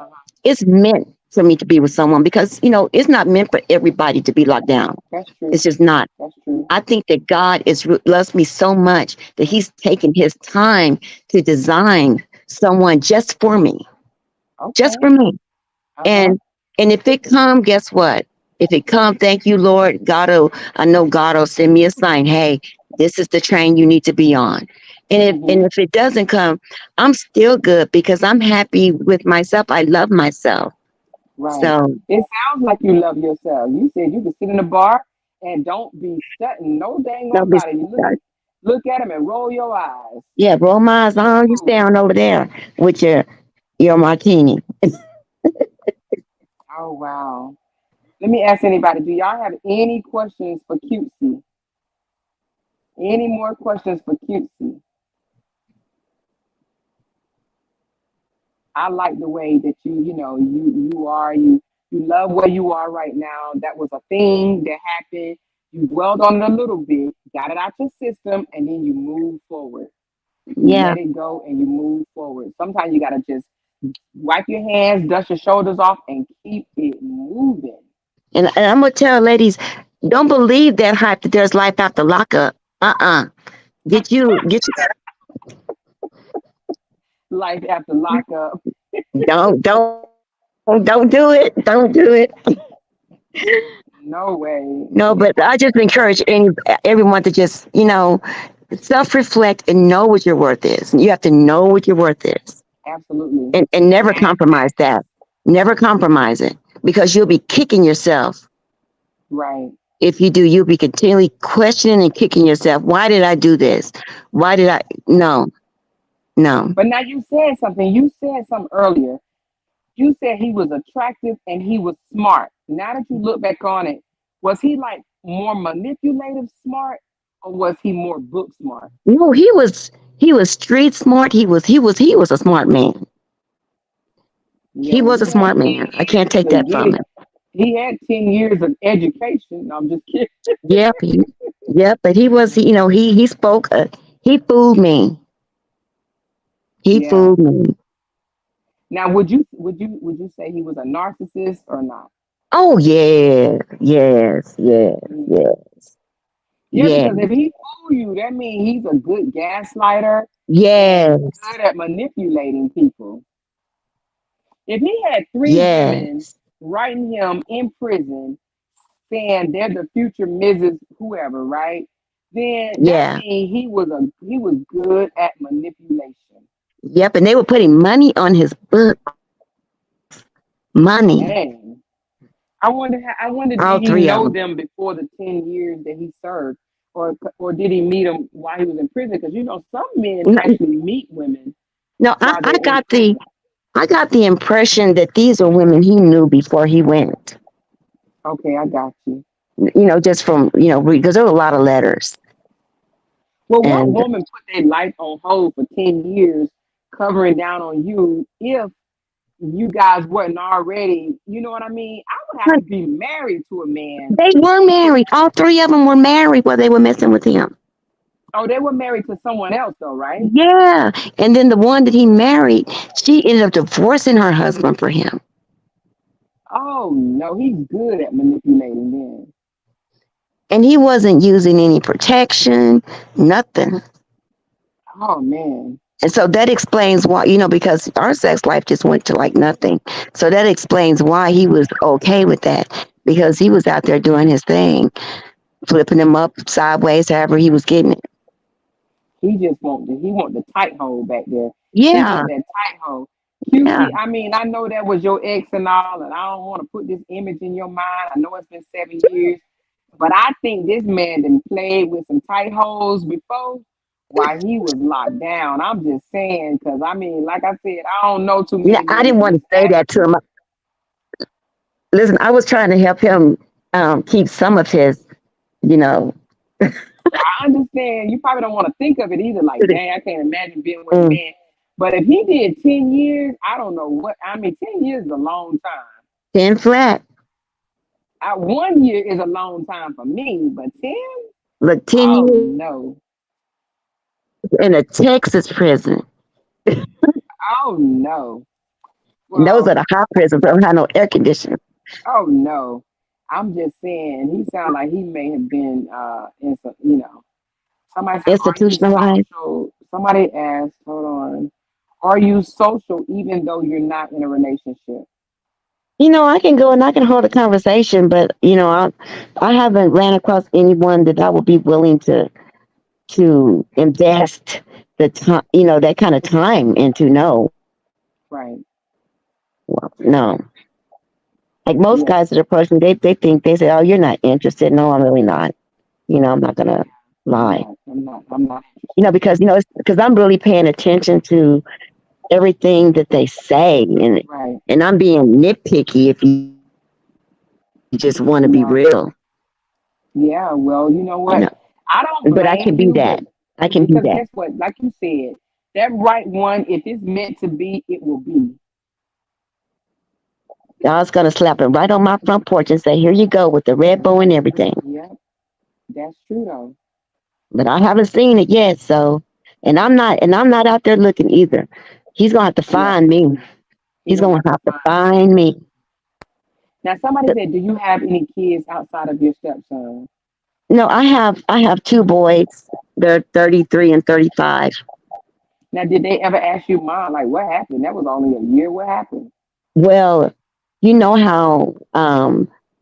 Speaker 2: it's meant for me to be with someone, because it's not meant for everybody to be locked down.
Speaker 1: that's
Speaker 2: It's
Speaker 1: true.
Speaker 2: just not.
Speaker 1: That's true.
Speaker 2: I think that God loves me so much that He's taken His time to design someone just for me, just
Speaker 1: Okay.
Speaker 2: for me.
Speaker 1: Uh-huh.
Speaker 2: And if it come, guess what? If it come, thank you, Lord. I know God will send me a sign. Hey, this is the train you need to be on. And
Speaker 1: Hmm.
Speaker 2: if it doesn't come, I'm still good because I'm happy with myself. I love myself.
Speaker 1: Right.
Speaker 2: So
Speaker 1: It sounds like you love yourself. You said you can sit in the bar and don't be studying no dang
Speaker 2: don't
Speaker 1: on
Speaker 2: be
Speaker 1: body. You look at them and roll your eyes.
Speaker 2: yeah, roll my eyes.
Speaker 1: Keep it
Speaker 2: Oh, you stay
Speaker 1: moving.
Speaker 2: on over there with your martini.
Speaker 1: Oh wow. Let me ask anybody, do y'all have any questions for Cutesy? Any more questions for Cutesy? I like the way that you love where you are right now. That was a thing that happened. You dwelled on it a little bit, got it out your system, and then you move forward. You
Speaker 2: Yeah.
Speaker 1: let it go and you move forward. Sometimes you gotta just wipe your hands, dust your shoulders off, and keep it moving.
Speaker 2: And I'm gonna tell ladies, don't believe that hype that there's life after lockup. Uh-uh. Get you
Speaker 1: Life after lockup.
Speaker 2: Don't do it. Don't do it.
Speaker 1: No way.
Speaker 2: No, but I just encourage everyone to just, self reflect and know what your worth is. You have to know what your worth is,
Speaker 1: Absolutely.
Speaker 2: and never
Speaker 1: And
Speaker 2: compromise that. Never compromise it, because you'll be kicking yourself.
Speaker 1: right.
Speaker 2: If you do, you'll be continually questioning and kicking yourself. Why did I do this? Why did I? No, no.
Speaker 1: But now you said something. You said something earlier. You said he was attractive and he was smart. Now that you look back on it, was he like more manipulative smart or was he more book smart?
Speaker 2: No, he was street smart. He was a smart man.
Speaker 1: Yeah,
Speaker 2: He
Speaker 1: well,
Speaker 2: was a
Speaker 1: he had
Speaker 2: smart
Speaker 1: 10
Speaker 2: man. I can't
Speaker 1: years
Speaker 2: take
Speaker 1: to
Speaker 2: that
Speaker 1: get
Speaker 2: from
Speaker 1: it.
Speaker 2: him.
Speaker 1: He had 10 years of education. No, I'm just kidding.
Speaker 2: Yep, yep. But he was, he spoke. He fooled me. He
Speaker 1: Yeah.
Speaker 2: fooled me.
Speaker 1: Now, would you say he was a narcissist or not?
Speaker 2: Oh yeah, yes, yes,
Speaker 1: Mm.
Speaker 2: yes,
Speaker 1: Yeah,
Speaker 2: yes,
Speaker 1: because if he fool you, that means he's a good gaslighter and
Speaker 2: yes,
Speaker 1: good at manipulating people. If he had three women
Speaker 2: yes,
Speaker 1: writing him in prison saying they're the future Mrs. Whoever, right? Then that
Speaker 2: yeah,
Speaker 1: means he was good at manipulation.
Speaker 2: yep. And they were putting money on his books. Money.
Speaker 1: Man, I wonder
Speaker 2: All
Speaker 1: did he
Speaker 2: three of
Speaker 1: know
Speaker 2: them.
Speaker 1: them before the 10 years that he served, or did he meet them while he was in prison? Because some men
Speaker 2: No,
Speaker 1: actually meet women
Speaker 2: no, I,
Speaker 1: while
Speaker 2: I
Speaker 1: they're in
Speaker 2: got the
Speaker 1: prison.
Speaker 2: I got the impression that these are women he knew before he went.
Speaker 1: Okay, I got you.
Speaker 2: Just from because there were a lot of letters,
Speaker 1: Well, what
Speaker 2: and
Speaker 1: woman put their life on hold for 10 years, covering down on you if you guys wasn't already? You know what I mean? I would have to be married to a man
Speaker 2: they were
Speaker 1: to put.
Speaker 2: married. All three of them were married while they were messing with him.
Speaker 1: Oh, they were married to someone else, though, right?
Speaker 2: Yeah. And then the one that he married, she ended up divorcing her husband for him.
Speaker 1: Oh no, he's good at manipulating men.
Speaker 2: And he wasn't using any protection, nothing.
Speaker 1: Oh man,
Speaker 2: And so that explains why, because our sex life just went to like nothing. So that explains why he was okay with that, because he was out there doing his thing, flipping them up sideways, however he was getting it.
Speaker 1: he want the tight hole back there. He
Speaker 2: Yeah.
Speaker 1: want that tight hole.
Speaker 2: Yeah.
Speaker 1: QC, I mean, I know that was your ex and all, and I don't want to put this image in your mind. I know it's been 7 years, but I think this man done played with some tight holes before while he was locked down. I'm just saying, because I mean, like I said, I don't know too
Speaker 2: Yeah.
Speaker 1: many
Speaker 2: I
Speaker 1: men
Speaker 2: didn't
Speaker 1: that
Speaker 2: want to
Speaker 1: just
Speaker 2: say
Speaker 1: act.
Speaker 2: that to him. Listen, I was trying to help him keep some of his, you know,
Speaker 1: I understand you probably don't want to think of it either. Like, dang, I can't imagine being with a
Speaker 2: mm,
Speaker 1: man. But if he did 10 years, I don't know what. I mean, 10 years is a long time.
Speaker 2: 10 flat.
Speaker 1: 1 year is a long time for me, but 10?
Speaker 2: Look, 10
Speaker 1: Oh,
Speaker 2: years
Speaker 1: no.
Speaker 2: in a Texas prison.
Speaker 1: Oh, no.
Speaker 2: And those are
Speaker 1: Well,
Speaker 2: the hot prisons. They don't have no air conditioning.
Speaker 1: oh, no. I'm just saying, he sounded like he may have been in some. Somebody said, are you
Speaker 2: Institutionalized.
Speaker 1: social? Somebody asked, hold on, are you social even though you're not in a relationship?
Speaker 2: I can go and I can hold a conversation, but I haven't ran across anyone that I would be willing to invest the time, that kind of time into. No,
Speaker 1: Right.
Speaker 2: no. Like most
Speaker 1: Yeah.
Speaker 2: guys that approach me, they say, "Oh, you're not interested." No, I'm really not. I'm not gonna
Speaker 1: I'm
Speaker 2: lie.
Speaker 1: not. I'm not. I'm not interested.
Speaker 2: Because I'm really paying attention to everything that they say,
Speaker 1: Right.
Speaker 2: and I'm being nitpicky if you just want to be real,
Speaker 1: No. Yeah. Well, you know
Speaker 2: you know.
Speaker 1: what? I don't
Speaker 2: But I can
Speaker 1: blame
Speaker 2: be
Speaker 1: you,
Speaker 2: that.
Speaker 1: but
Speaker 2: I can be
Speaker 1: because
Speaker 2: that.
Speaker 1: guess what? Like you said, that right one, if it's meant to be, it will be.
Speaker 2: God's gonna slap it right on my front porch and say, "Here you go with the red bow and everything."
Speaker 1: Yeah, that's true though.
Speaker 2: But I haven't seen it yet, so and I'm not out there looking either. He's gonna have to
Speaker 1: Yeah,
Speaker 2: find me.
Speaker 1: he
Speaker 2: He's
Speaker 1: gonna
Speaker 2: gonna
Speaker 1: have to
Speaker 2: have to
Speaker 1: find you.
Speaker 2: find me.
Speaker 1: Now, somebody said, "Do you have any kids outside of your stepson?"
Speaker 2: No, I have two boys. They're 33 and 35.
Speaker 1: Now, did they ever ask you, Mom, like, what happened? That was only a year. What happened?
Speaker 2: Well, you know how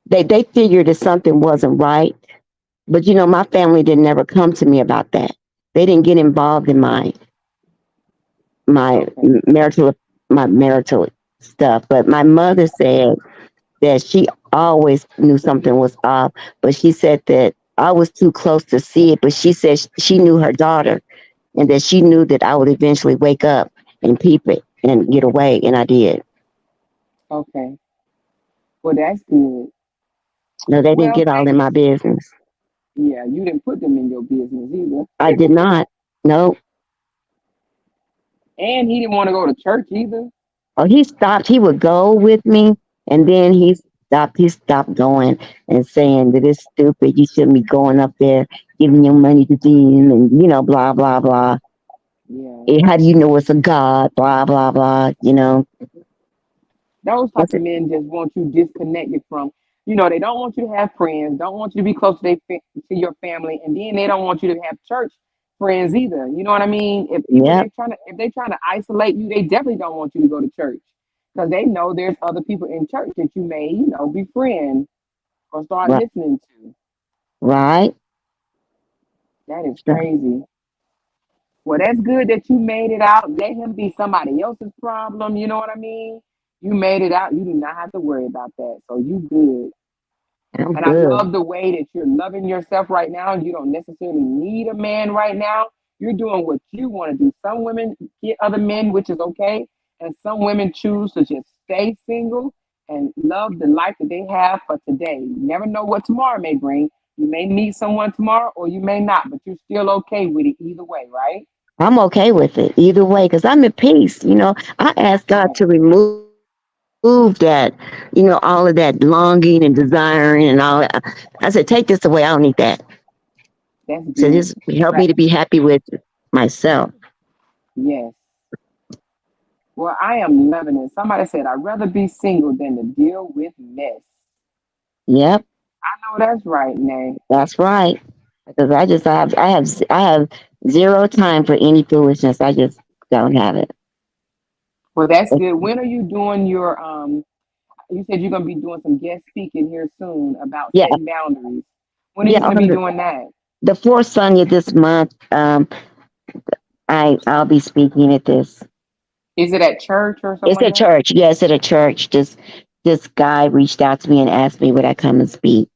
Speaker 2: they figured that something wasn't right, but my family didn't ever come to me about that. They didn't get involved in my
Speaker 1: Okay.
Speaker 2: marital my marital stuff. But my mother said that she always knew something was off, but she said that I was too close to see it. But she said she knew her daughter, and that she knew that I would eventually wake up and peep it and get away, and I did.
Speaker 1: Okay. Well, that's good.
Speaker 2: No, they didn't
Speaker 1: Well,
Speaker 2: get all
Speaker 1: thank
Speaker 2: in
Speaker 1: you.
Speaker 2: my business.
Speaker 1: Yeah, you didn't put them in your business either.
Speaker 2: I did not. No.
Speaker 1: And he didn't want to go to church either.
Speaker 2: Oh, he stopped. He would go with me, and then he stopped. He stopped going and saying that it's stupid. You shouldn't be going up there giving your money to them, and blah blah blah.
Speaker 1: Yeah.
Speaker 2: How do you know it's a God? Blah blah blah.
Speaker 1: Those
Speaker 2: I
Speaker 1: type of
Speaker 2: said,
Speaker 1: men just want you disconnected from, they don't want you to have friends, don't want you to be close to, to your family, and then they don't want you to have church friends either. You know what I mean? If people
Speaker 2: yep,
Speaker 1: if they trying to isolate you, they definitely don't want you to go to church because they know there's other people in church that you may, befriend or start
Speaker 2: right,
Speaker 1: listening to.
Speaker 2: right.
Speaker 1: That is
Speaker 2: So,
Speaker 1: crazy. Well, that's good that you made it out. Let him be somebody else's problem. You know what I mean? You made it out. You do not have to worry about that. So you good.
Speaker 2: I'm
Speaker 1: And I
Speaker 2: good.
Speaker 1: love the way that you're loving yourself right now. You don't necessarily need a man right now. You're doing what you want to do. Some women get other men, which is okay. And some women choose to just stay single and love the life that they have for today. You never know what tomorrow may bring. You may meet someone tomorrow or you may not, but you're still okay with it either way, right?
Speaker 2: I'm okay with it either way because I'm at peace. I ask
Speaker 1: That's
Speaker 2: God
Speaker 1: right.
Speaker 2: to remove all of that longing and desiring and all that. I said, take this away. I don't need that.
Speaker 1: That's
Speaker 2: So just
Speaker 1: good.
Speaker 2: help me to be happy with myself.
Speaker 1: Yes. Well, I am loving it. Somebody said, I'd rather be single than to deal with mess.
Speaker 2: Yep,
Speaker 1: I know that's right, Nay.
Speaker 2: that's right. Because I have zero time for any foolishness. I just don't have it.
Speaker 1: Well, that's good. When are you doing your you said you're gonna be doing some guest speaking here soon about
Speaker 2: Yeah,
Speaker 1: setting boundaries. When are you
Speaker 2: yeah.
Speaker 1: gonna
Speaker 2: On
Speaker 1: be doing that?
Speaker 2: the fourth Sunday this month, I'll be speaking at this.
Speaker 1: Is it at church or something
Speaker 2: It's
Speaker 1: like
Speaker 2: a
Speaker 1: that?
Speaker 2: church. Yes, at a church. This guy reached out to me and asked me would I come and speak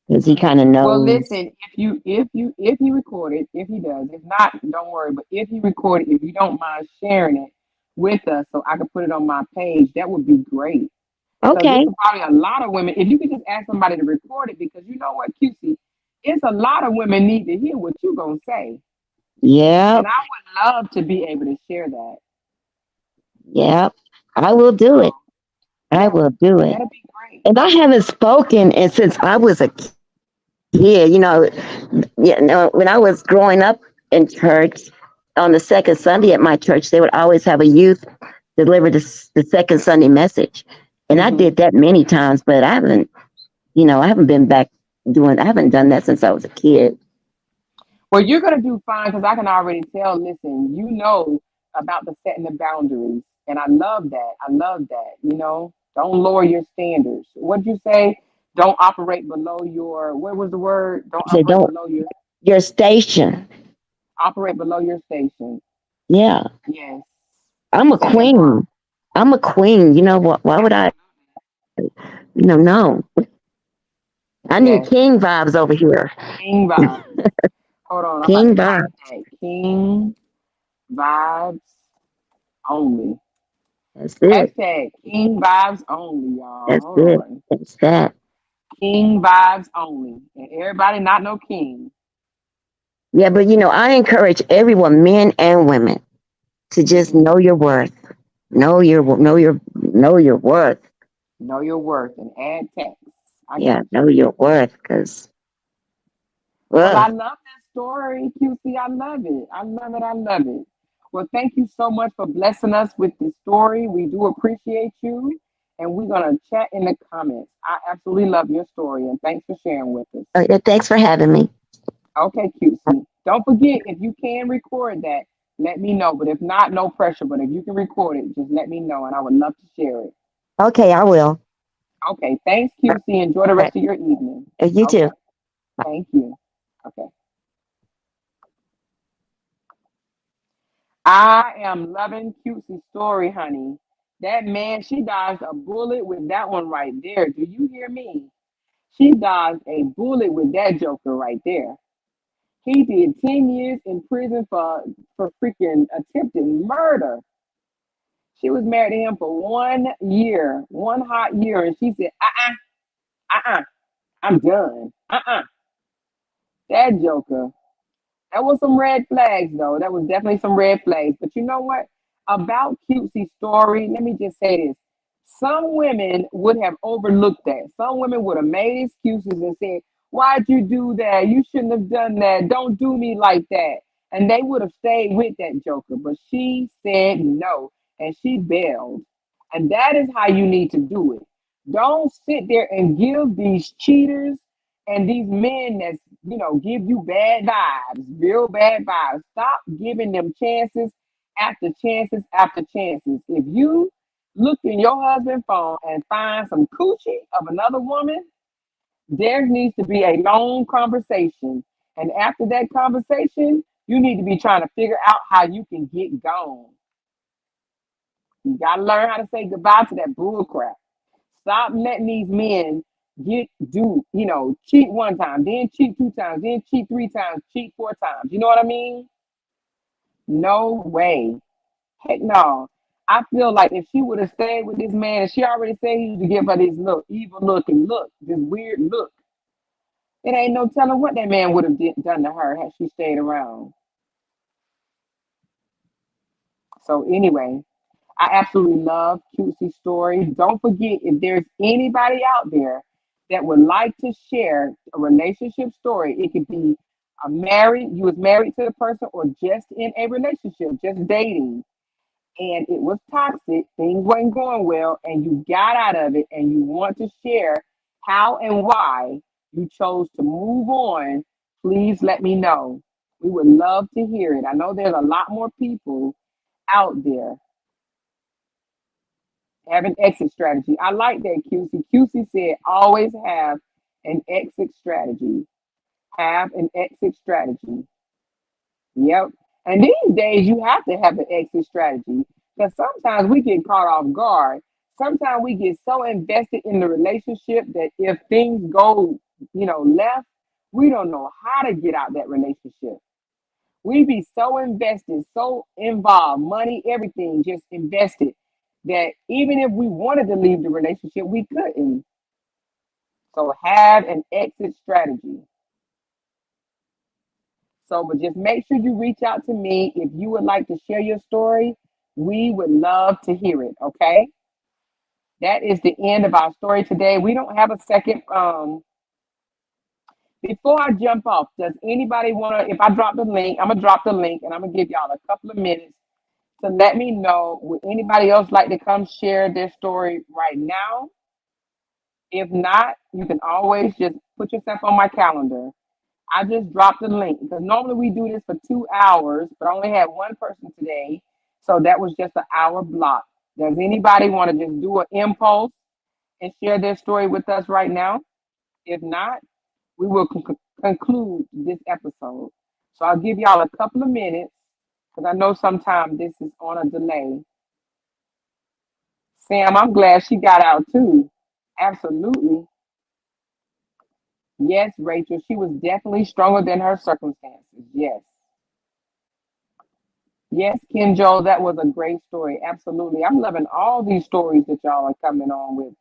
Speaker 2: because he kind of
Speaker 1: Well,
Speaker 2: knows.
Speaker 1: listen, if he record it, if he does, if not, don't worry. But if he record it, if you don't mind sharing it with us so I can put it on my page, that would be great. Because
Speaker 2: Okay.
Speaker 1: it's probably a lot of women. If you could just ask somebody to record it, because you know what, QC, it's a lot of women need to hear what you're gonna say, and
Speaker 2: Yep.
Speaker 1: I would love to be able to share that.
Speaker 2: Yep. I will do it.
Speaker 1: So
Speaker 2: I
Speaker 1: yeah,
Speaker 2: will do it.
Speaker 1: that'll be great.
Speaker 2: And I haven't spoken and since I was a kid. When I was growing up in church, on the second Sunday at my church, they would always have a youth deliver the second Sunday message. And I
Speaker 1: Hmm.
Speaker 2: did that many times, but I haven't been back I haven't done that since I was a kid.
Speaker 1: Well, you're gonna do fine because I can already tell. Listen, you know about the setting the boundaries, and I love that. I love that. Don't lower your standards. What'd you say? Don't operate below your. What was the word? Don't
Speaker 2: Say,
Speaker 1: operate
Speaker 2: don't,
Speaker 1: below your.
Speaker 2: your station.
Speaker 1: Operate below your station.
Speaker 2: Yeah.
Speaker 1: Yes.
Speaker 2: I'm
Speaker 1: You
Speaker 2: a
Speaker 1: said that part.
Speaker 2: queen. I'm a queen. You know what? Why would I?
Speaker 1: Absolutely.
Speaker 2: No. I need
Speaker 1: Yes.
Speaker 2: king vibes over here.
Speaker 1: King vibes. Hold on. I'm about to
Speaker 2: King
Speaker 1: type
Speaker 2: vibes.
Speaker 1: that. King vibes only.
Speaker 2: That's it.
Speaker 1: Hashtag King vibes only, y'all.
Speaker 2: That's
Speaker 1: Hold
Speaker 2: it.
Speaker 1: on.
Speaker 2: That's that.
Speaker 1: King vibes only. And everybody not no king.
Speaker 2: Yeah, but I encourage everyone, men and women, to just
Speaker 1: Hmm.
Speaker 2: know your worth. Know your worth.
Speaker 1: Know your worth and add text. I
Speaker 2: Yeah,
Speaker 1: got
Speaker 2: know
Speaker 1: you.
Speaker 2: your worth. Because,
Speaker 1: Well, I
Speaker 2: well,
Speaker 1: love this story, QC. I love it. I love it. I love it. Well, thank you so much for blessing us with this story. We do appreciate you. And we're going to chat in the comments. I absolutely love your story. And thanks for sharing with us.
Speaker 2: thanks for having me.
Speaker 1: Okay, QC. Don't forget, if you can record that, Let me know. But if not, no pressure. But if you can record it, just let me know and I would love to share it.
Speaker 2: Okay, I will.
Speaker 1: Okay. Thanks,
Speaker 2: All
Speaker 1: QC. Enjoy the
Speaker 2: right.
Speaker 1: rest of your evening.
Speaker 2: You too.
Speaker 1: Okay. Thank you. Okay. I am loving Cutesy story, honey. That man, she dodged a bullet with that one right there. Do you hear me? She dodged a bullet with that joker right there. He did 10 years in prison for freaking attempted murder. She was married to him for 1 year, one hot year, and she said, I'm done. That joker. That was some red flags, though. That was definitely some red flags. But you know what? About Cutesy's story, let me just say this. Some women would have overlooked that. Some women would have made excuses and said, "Why'd you do that? You shouldn't have done that. Don't do me like that." And they would have stayed with that joker. But she said no, and she bailed. And that is how you need to do it. Don't sit there and give these cheaters and these men that's give you bad vibes, real bad vibes. Stop giving them chances after chances after chances. If you look in your husband's phone and find some coochie of another woman, there needs to be a long conversation. And after that conversation, you need to be trying to figure out how you can get gone. You gotta learn how to say goodbye to that bull crap. Stop letting these men cheat one time, then cheat two times, then cheat three times, cheat four times. You know what I mean? No way. Heck no. I feel like if she would have stayed with this man, and she already said he used to give her this look, evil looking look, this weird look, it ain't no telling what that man would have done to her had she stayed around. So anyway, I absolutely love Cutesy's story. Don't forget, if there's anybody out there that would like to share a relationship story, it could be you was married to the person or just in a relationship, just dating, and it was toxic, things weren't going well, and you got out of it and you want to share how and why you chose to move on, please let me know. We would love to hear it. I know there's a lot more people out there have an exit strategy. I like that, QC. QC said always have an exit strategy. Have an exit strategy. Yep. And these days you have to have an exit strategy because sometimes we get caught off guard. Sometimes we get so invested in the relationship that if things go, left, we don't know how to get out that relationship. We be so invested, so involved, money, everything just invested that even if we wanted to leave the relationship, we couldn't. So have an exit strategy. So, but just make sure you reach out to me if you would like to share your story. We would love to hear it. Okay. That is the end of our story today. We don't have a second. Before I jump off, does anybody want to? If I drop the link, I'm gonna drop the link, and I'm gonna give y'all a couple of minutes to let me know. Would anybody else like to come share their story right now? If not, you can always just put yourself on my calendar. I just dropped the link because normally we do this for 2 hours, but I only had one person today. So that was just an hour block. Does anybody want to just do an impulse and share their story with us right now? If not, we will conclude this episode. So I'll give y'all a couple of minutes because I know sometimes this is on a delay. Sam, I'm glad she got out too. Absolutely. Yes, Rachel, she was definitely stronger than her circumstances. Yes. Yes, Ken Joel, that was a great story. Absolutely. I'm loving all these stories that y'all are coming on with.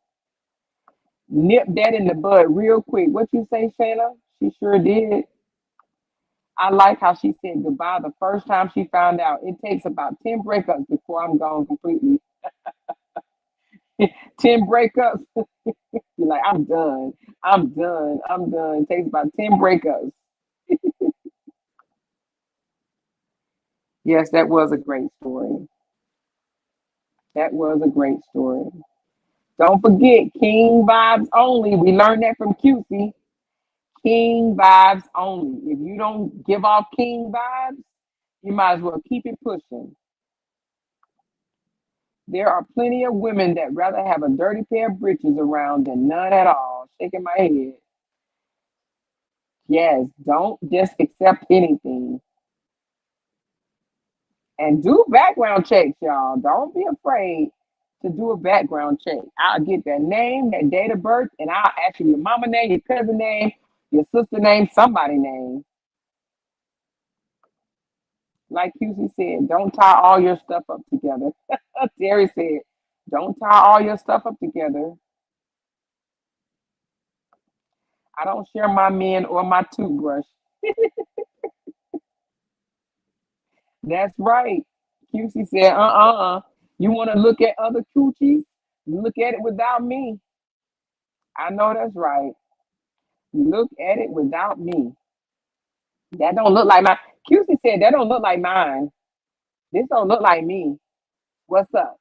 Speaker 1: Nip that in the bud real quick. What you say, Shayla? She sure did. I like how she said goodbye the first time she found out. It takes about 10 breakups before I'm gone completely. 10 breakups. You're like, I'm done. I'm done. I'm done. It takes about 10 breakups. Yes, that was a great story. That was a great story. Don't forget, King vibes only. We learned that from QC. King vibes only. If you don't give off King vibes,
Speaker 3: You might as well keep it pushing. There are plenty of women that rather have a dirty pair of britches around than none at all. Shaking my head. Yes, don't just accept anything. And do background checks, y'all. Don't be afraid to do a background check. I'll get their name, their date of birth, and I'll ask you your mama name, your cousin name, your sister name, somebody name. Like QC said, don't tie all your stuff up together. Terry said, don't tie all your stuff up together. I don't share my men or my toothbrush. That's right. QC said, You want to look at other coochies? Look at it without me. I know that's right. Look at it without me. That don't look like my QC said that don't look like mine. This don't look like me. What's up?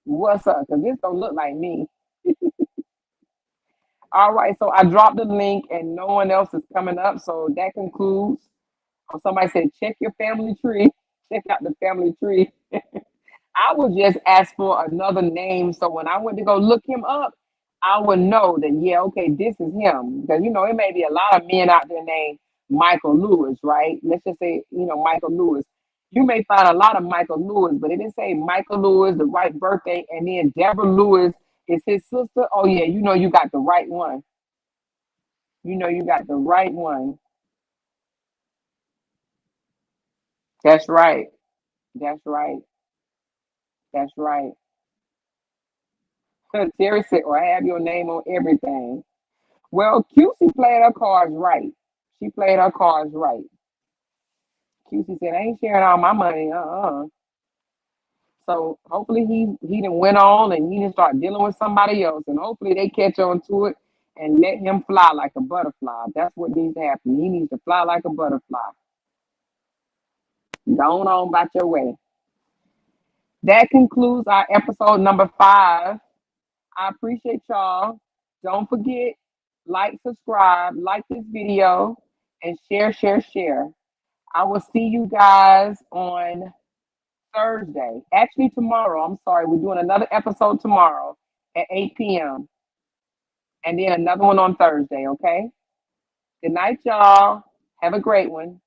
Speaker 3: What's up? Because this don't look like me. All right, so I dropped the link and no one else is coming up. So that concludes. Oh, somebody said check your family tree. Check out the family tree. I would just ask for another name. So when I went to go look him up, I would know that, yeah, okay, this is him. Because, it may be a lot of men out there named Michael Lewis, right? Let's just say, Michael Lewis. You may find a lot of Michael Lewis, but it didn't say Michael Lewis, the right birthday, and then Deborah Lewis is his sister. Oh, yeah, you got the right one. You got the right one. That's right. That's right. That's right. Terry said, or have your name on everything. Well, QC played her cards right. She played her cards right. QC said, I ain't sharing all my money. So hopefully he done went on and he done start dealing with somebody else. And hopefully they catch on to it and let him fly like a butterfly. That's what needs to happen. He needs to fly like a butterfly. Go on about your way. That concludes our episode number 5. I appreciate y'all. Don't forget, like, subscribe, like this video, and share, share, share. I will see you guys on Thursday. Actually, tomorrow. I'm sorry. We're doing another episode tomorrow at 8 p.m. and then another one on Thursday, okay? Good night, y'all. Have a great one.